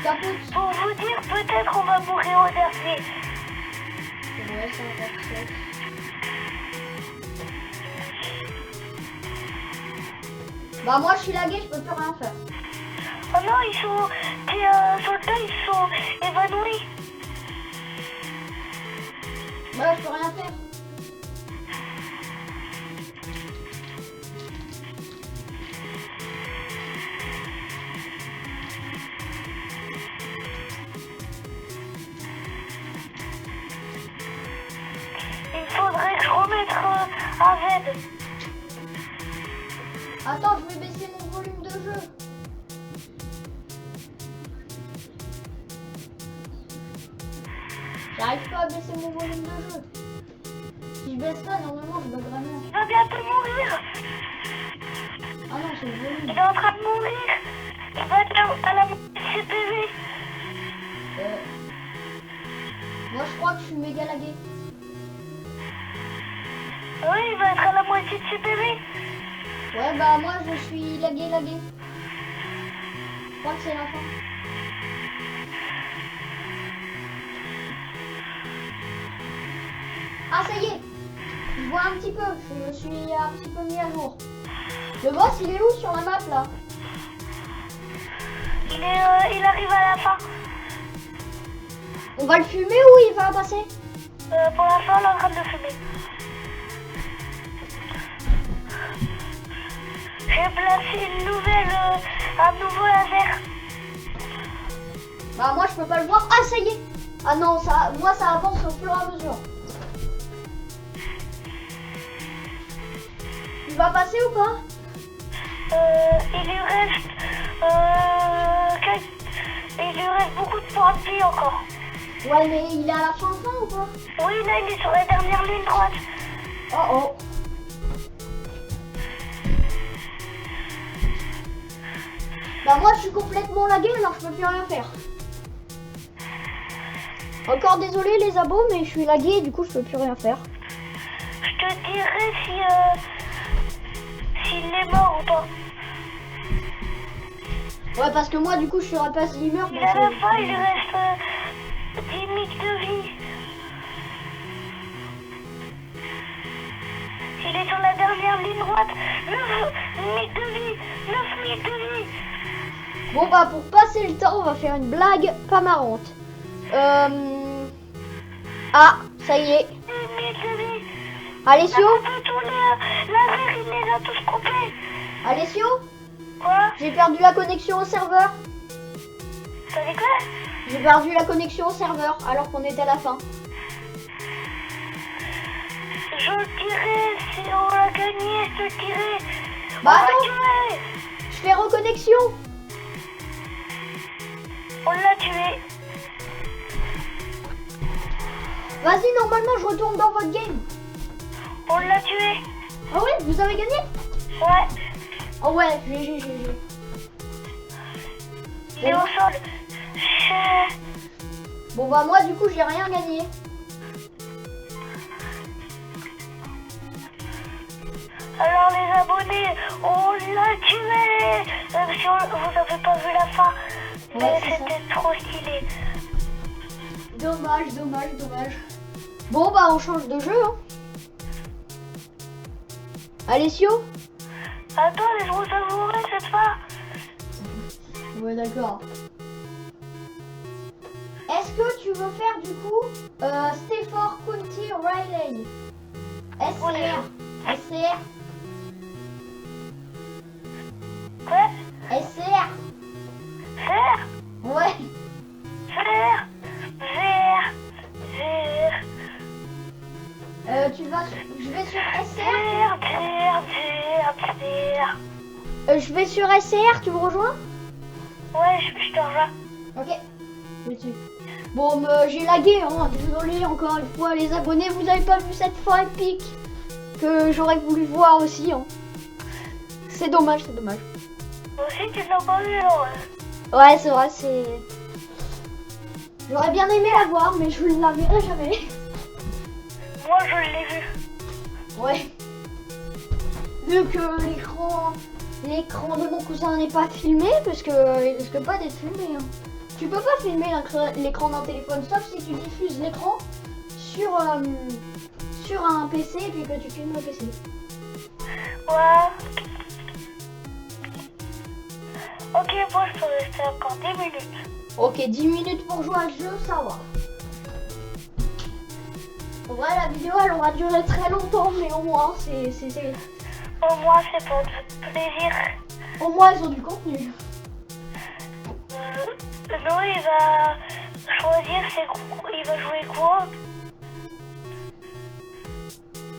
Capote. Pour vous dire, peut-être on va mourir au dernier. Ouais, ça va pas tout seul. Bah moi, je suis lagué, je peux plus rien faire. Oh non, ils sont... Tes soldats, ils sont évanouis. Bah je peux rien faire. Il faudrait que je remette un Z. Attends, je vais baisser mon volume de jeu. J'arrive pas à baisser mon volume de jeu. Si je baisse là, normalement, je bug vraiment. Il va bientôt mourir. Ah non, c'est le volume. Il est en train de mourir. Il va être à la moitié de ses PV. Moi, je crois que je suis méga lagué. Oui, il va être à la moitié de ses PV. Ouais, bah moi, je suis lagué. Je crois que c'est la fin. Ah, ça y est. Je vois un petit peu. Je me suis un petit peu mis à jour. Le boss, il est où sur la map, là? Il arrive à la fin. On va le fumer ou il va passer? Pour l'instant, on est en train de le fumer. J'ai placé un nouveau laser. Bah moi je peux pas le voir. Ah ça y est. Ah non, moi ça avance au fur et à mesure. Il va passer ou pas? Il lui reste beaucoup de points de vie encore. Ouais, mais il est à la fin ou pas? Oui, là il est sur la dernière ligne droite. Oh. Bah moi je suis complètement lagué, alors je peux plus rien faire. Encore désolé les abos, mais je suis lagué, du coup je peux plus rien faire. Je te dirai s'il est mort ou pas. Ouais, parce que moi du coup je suis rapace gamer. Il a la fin, il lui reste 10 minutes de vie. Il est sur la dernière ligne droite. 9 minutes de vie. 9 minutes de vie. Bon bah pour passer le temps, on va faire une blague pas marrante. Ah, ça y est. 10 minutes de vie. Alessio, Tous les lasers, il les a tous coupés. Alessio, Quoi? j'ai perdu la connexion au serveur. T'as dit quoi? J'ai perdu la connexion au serveur alors qu'on était à la fin. Je dirais si on a gagné, je dirais. Bah On l'a attends, tué. je fais reconnexion. On l'a tué. Vas-y, normalement je retourne dans votre game. On l'a tué. Ah ouais, vous avez gagné? Ouais. Ah ouais, GG. Il est au sol. Bon bah moi du coup j'ai rien gagné. Alors les abonnés, on l'a tué. Si vous avez pas vu la fin, mais Ouais, c'est c'était trop stylé. Dommage. Bon bah on change de jeu hein. Alessio? Attends, laisse-moi savourer cette fois. Ouais, d'accord. Est-ce que tu veux faire du coup Stafford County Riley? SCR. SCR. Quoi? SCR. Vert? Ouais. Vert? Vert? Vert? Tu vas. Je vais sur SCR. Vert, vert, vert, vert. Je vais sur SCR, tu me rejoins? Ouais, je te rejoins. Ok. Je vais dessus. Bon, j'ai lagué, hein. Désolé encore une fois, les abonnés, vous avez pas vu cette fin épique que j'aurais voulu voir aussi, hein. C'est dommage, c'est dommage. Moi aussi, tu l'as pas vu, alors. Ouais, c'est vrai, c'est. J'aurais bien aimé la voir, mais je ne la verrai jamais. Moi, je l'ai vu. Ouais. Vu que l'écran de mon cousin n'est pas filmé, parce que il risque pas d'être filmé. Hein. Tu peux pas filmer l'écran d'un téléphone, sauf si tu diffuses l'écran sur un PC et puis que tu filmes le PC. Ouais. Ok, moi, je peux rester encore 10 minutes. Ok, 10 minutes pour jouer à ce jeu, ça va. En vrai, la vidéo, elle aura duré très longtemps, mais au moins, Au moins, c'est pour du plaisir. au moins, ils ont du contenu. Noé, il va choisir il va jouer quoi?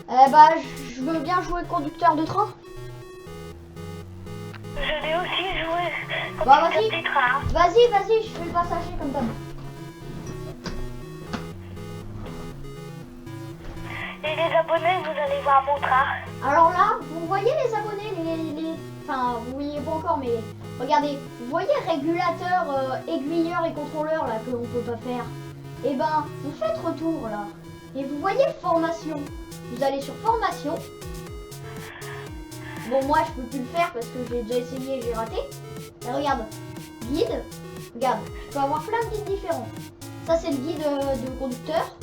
Eh bah, je veux bien jouer conducteur de train. Je l'ai aussi joué. Bah, vas-y. Des trains. Vas-y, je fais le passager comme d'hab. Et les abonnés, vous allez voir mon train. Alors là, vous voyez les abonnés, enfin, vous voyez pas encore, mais regardez, vous voyez régulateur, aiguilleur et contrôleur là que l'on peut pas faire. Et ben, vous faites retour là, et vous voyez formation. Vous allez sur formation. Bon, moi je peux plus le faire parce que j'ai déjà essayé et j'ai raté. Et regarde, guide. Regarde, je peux avoir plein de guides différents. Ça c'est le guide de conducteur,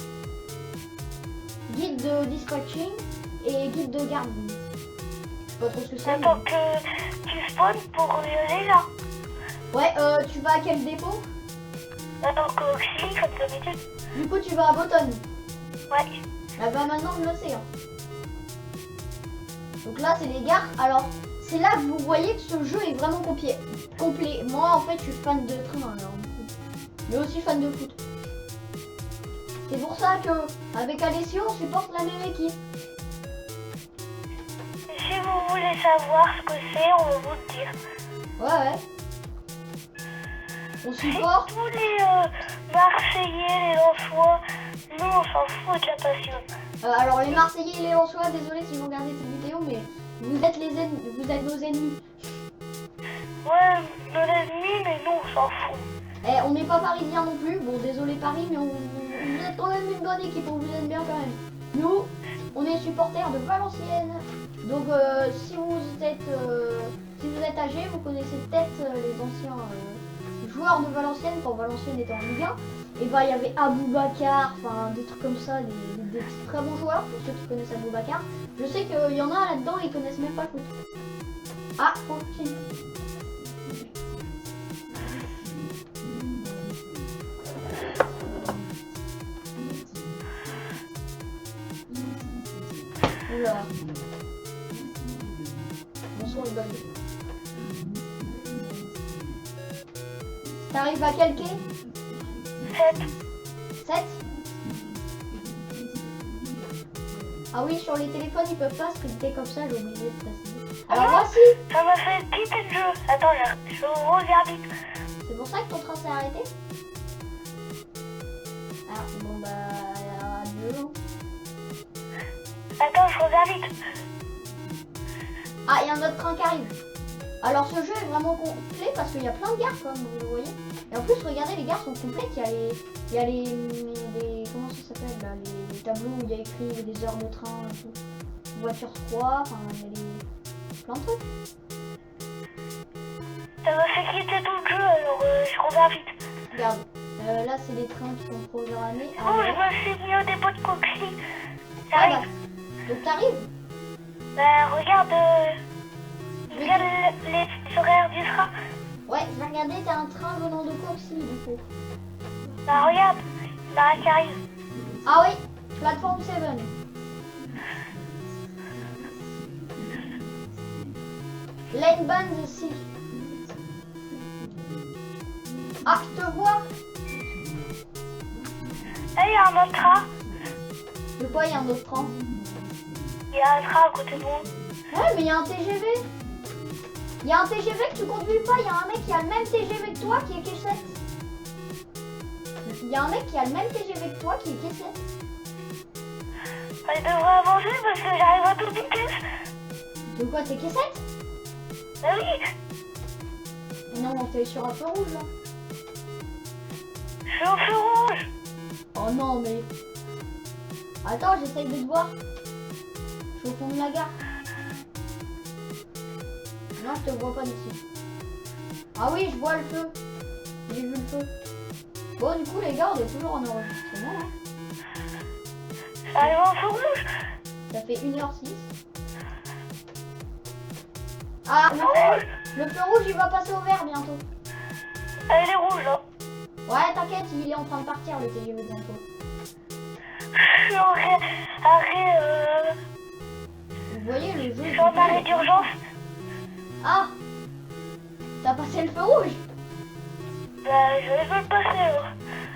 guide de dispatching et guide de garde. Je sais pas trop ce que c'est. Attends que tu spawns pour y aller là. Ouais, tu vas à quel dépôt? Attends que Oxy, comme d'habitude. Du coup, tu vas à Botton. Ouais. Ah bah maintenant, je le sais. Hein. Donc là, c'est les gares. Alors, c'est là que vous voyez que ce jeu est vraiment complet. Moi, en fait, je suis fan de train, alors, mais aussi fan de foot. C'est pour ça que avec Alessio, on supporte la même équipe. Si vous voulez savoir ce que c'est, on va vous le dire. Ouais. On supporte. Tous les Marseillais, les Lensois, nous on s'en fout de la passion. Alors les Marseillais et les Lensois, désolé si vous regardez cette vidéo, mais vous êtes nos ennemis. Ouais, nos ennemis, mais nous on s'en fout. Eh, on n'est pas parisien non plus. Bon, désolé Paris, mais vous êtes quand même une bonne équipe, on vous aime bien quand même. Nous, on est supporters de Valenciennes. Donc si vous êtes âgé, vous connaissez peut-être les anciens joueurs de Valenciennes quand Valenciennes était en Ligue 1. Et bah il y avait Aboubacar, enfin des trucs comme ça, des très bons joueurs pour ceux qui connaissent Aboubacar. Je sais qu'il y en a là-dedans, ils connaissent même pas le foot. Ah, continue. Oula. Mon son est bug. T'arrives à quel quai? 7. Ah oui, sur les téléphones, ils peuvent pas scripter comme ça, j'ai oublié de préciser. Alors voici. Ça m'a fait quitter le jeu. Attends, je reviens vite. C'est pour ça que ton train s'est arrêté? Ah, bon bah, adieu. Attends, je reviens vite. Ah, il y a un autre train qui arrive. Alors ce jeu est vraiment complet parce qu'il y a plein de gares comme vous le voyez. Et en plus regardez, les gares sont complètes, il y a les comment ça s'appelle là, les tableaux où il y a écrit les heures de train et tout. Voiture 3, enfin il y a plein de trucs. Ça m'a fait quitter tout le jeu, alors je reviens vite. Regarde, là c'est les trains qui sont programmés. Oh, je me suis mis au dépôt de Coxy. Ah bah, donc t'arrives. Bah regarde, les horaires du train. Ouais, je vais regarder, t'as un train venant de Coxy, du coup. Bah regarde, là qui arrive. Ah oui, plateforme 7. Lane Band 6. Ah, je te vois. Là il y a un autre train. De quoi, il y a un autre train? Il y a un train à côté de moi. Ouais, mais il y a un TGV. Il y a un TGV que tu conduis pas. Il y a un mec qui a le même TGV que toi qui est K7. Il y a un mec qui a le même TGV que toi qui est K7. Bah, il devrait avancer parce que j'arrive à toute vitesse. De quoi, t'es K7? Bah oui, Non, t'es sur un feu rouge là. je suis au feu rouge. Oh non, mais. Attends, j'essaye de te voir. Je suis au fond de la gare. Non, je te vois pas d'ici. Ah oui, je vois le feu. J'ai vu le feu. Bon, du coup, les gars, on est toujours en enregistrement. Hein. J'arrive au feu rouge. Ça fait 1h06. Ah, le feu rouge, il va passer au vert bientôt. Elle est rouge là. Ouais, t'inquiète, il est en train de partir le TGV bientôt. Je suis en arrêt, Vous voyez le jeu. je suis en arrêt d'urgence. Ah, t'as passé le feu rouge. Bah je vais le passer alors.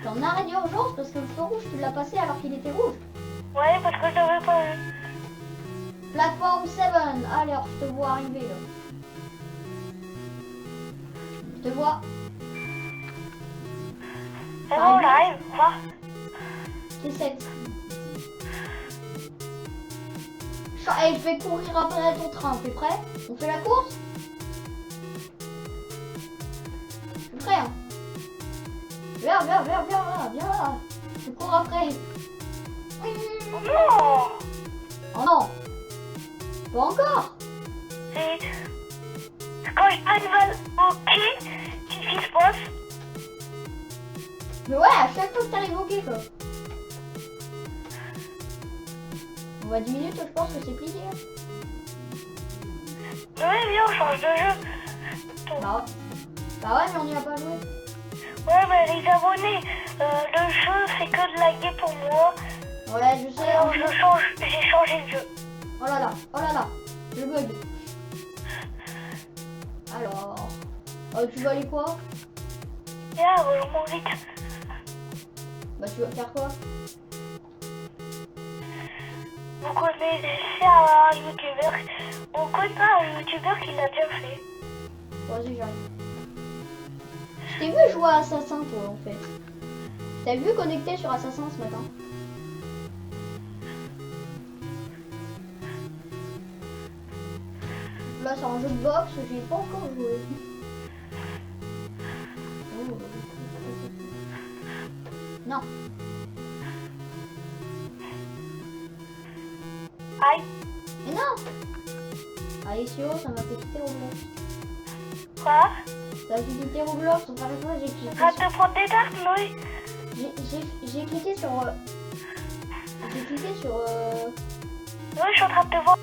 T'es en arrêt d'urgence parce que le feu rouge, tu l'as passé alors qu'il était rouge. Ouais, parce que je l'avais pas vu. Plateforme 7, alors je te vois arriver là. Je te vois. C'est bon, j'arrive, quoi. T7. Allez, je vais courir après ton train, t'es prêt? On fait la course? Je suis prêt hein. Viens là. Je cours après. Non. Oh non. Pas encore. C'est... Quand j'arrive au quai, qu'est-ce qui se passe? Mais ouais, à chaque fois que t'arrives au quai quoi. On va 10 minutes, je pense que c'est plié. Ouais, viens, on change de jeu. Bah ouais, mais on n'y a pas joué. Ouais, mais les abonnés, le jeu c'est que de la guerre pour moi. Ouais, je sais. Alors j'ai changé de jeu. Oh là là, le bug. Alors, tu vas aller quoi? Viens, rejoins-moi vite. Bah tu vas faire quoi? Vous connaissez un youtubeur? On connaît un youtubeur qui l'a déjà fait. Vas-y, j'arrive. Je t'ai vu jouer à Assassin toi en fait. T'as vu connecté sur Assassin ce matin? Là c'est un jeu de boxe, j'ai pas encore joué. Oh. Non. Aïe. Mais non. Allez Sio, ça m'a fait quitter Roblox. Quoi? Ça m'a fait quitter Roblox, donc à chaque fois j'ai cliqué Va te prendre des tartes, Noé. J'ai cliqué sur... J'ai cliqué sur... Oui, je suis en train de te voir.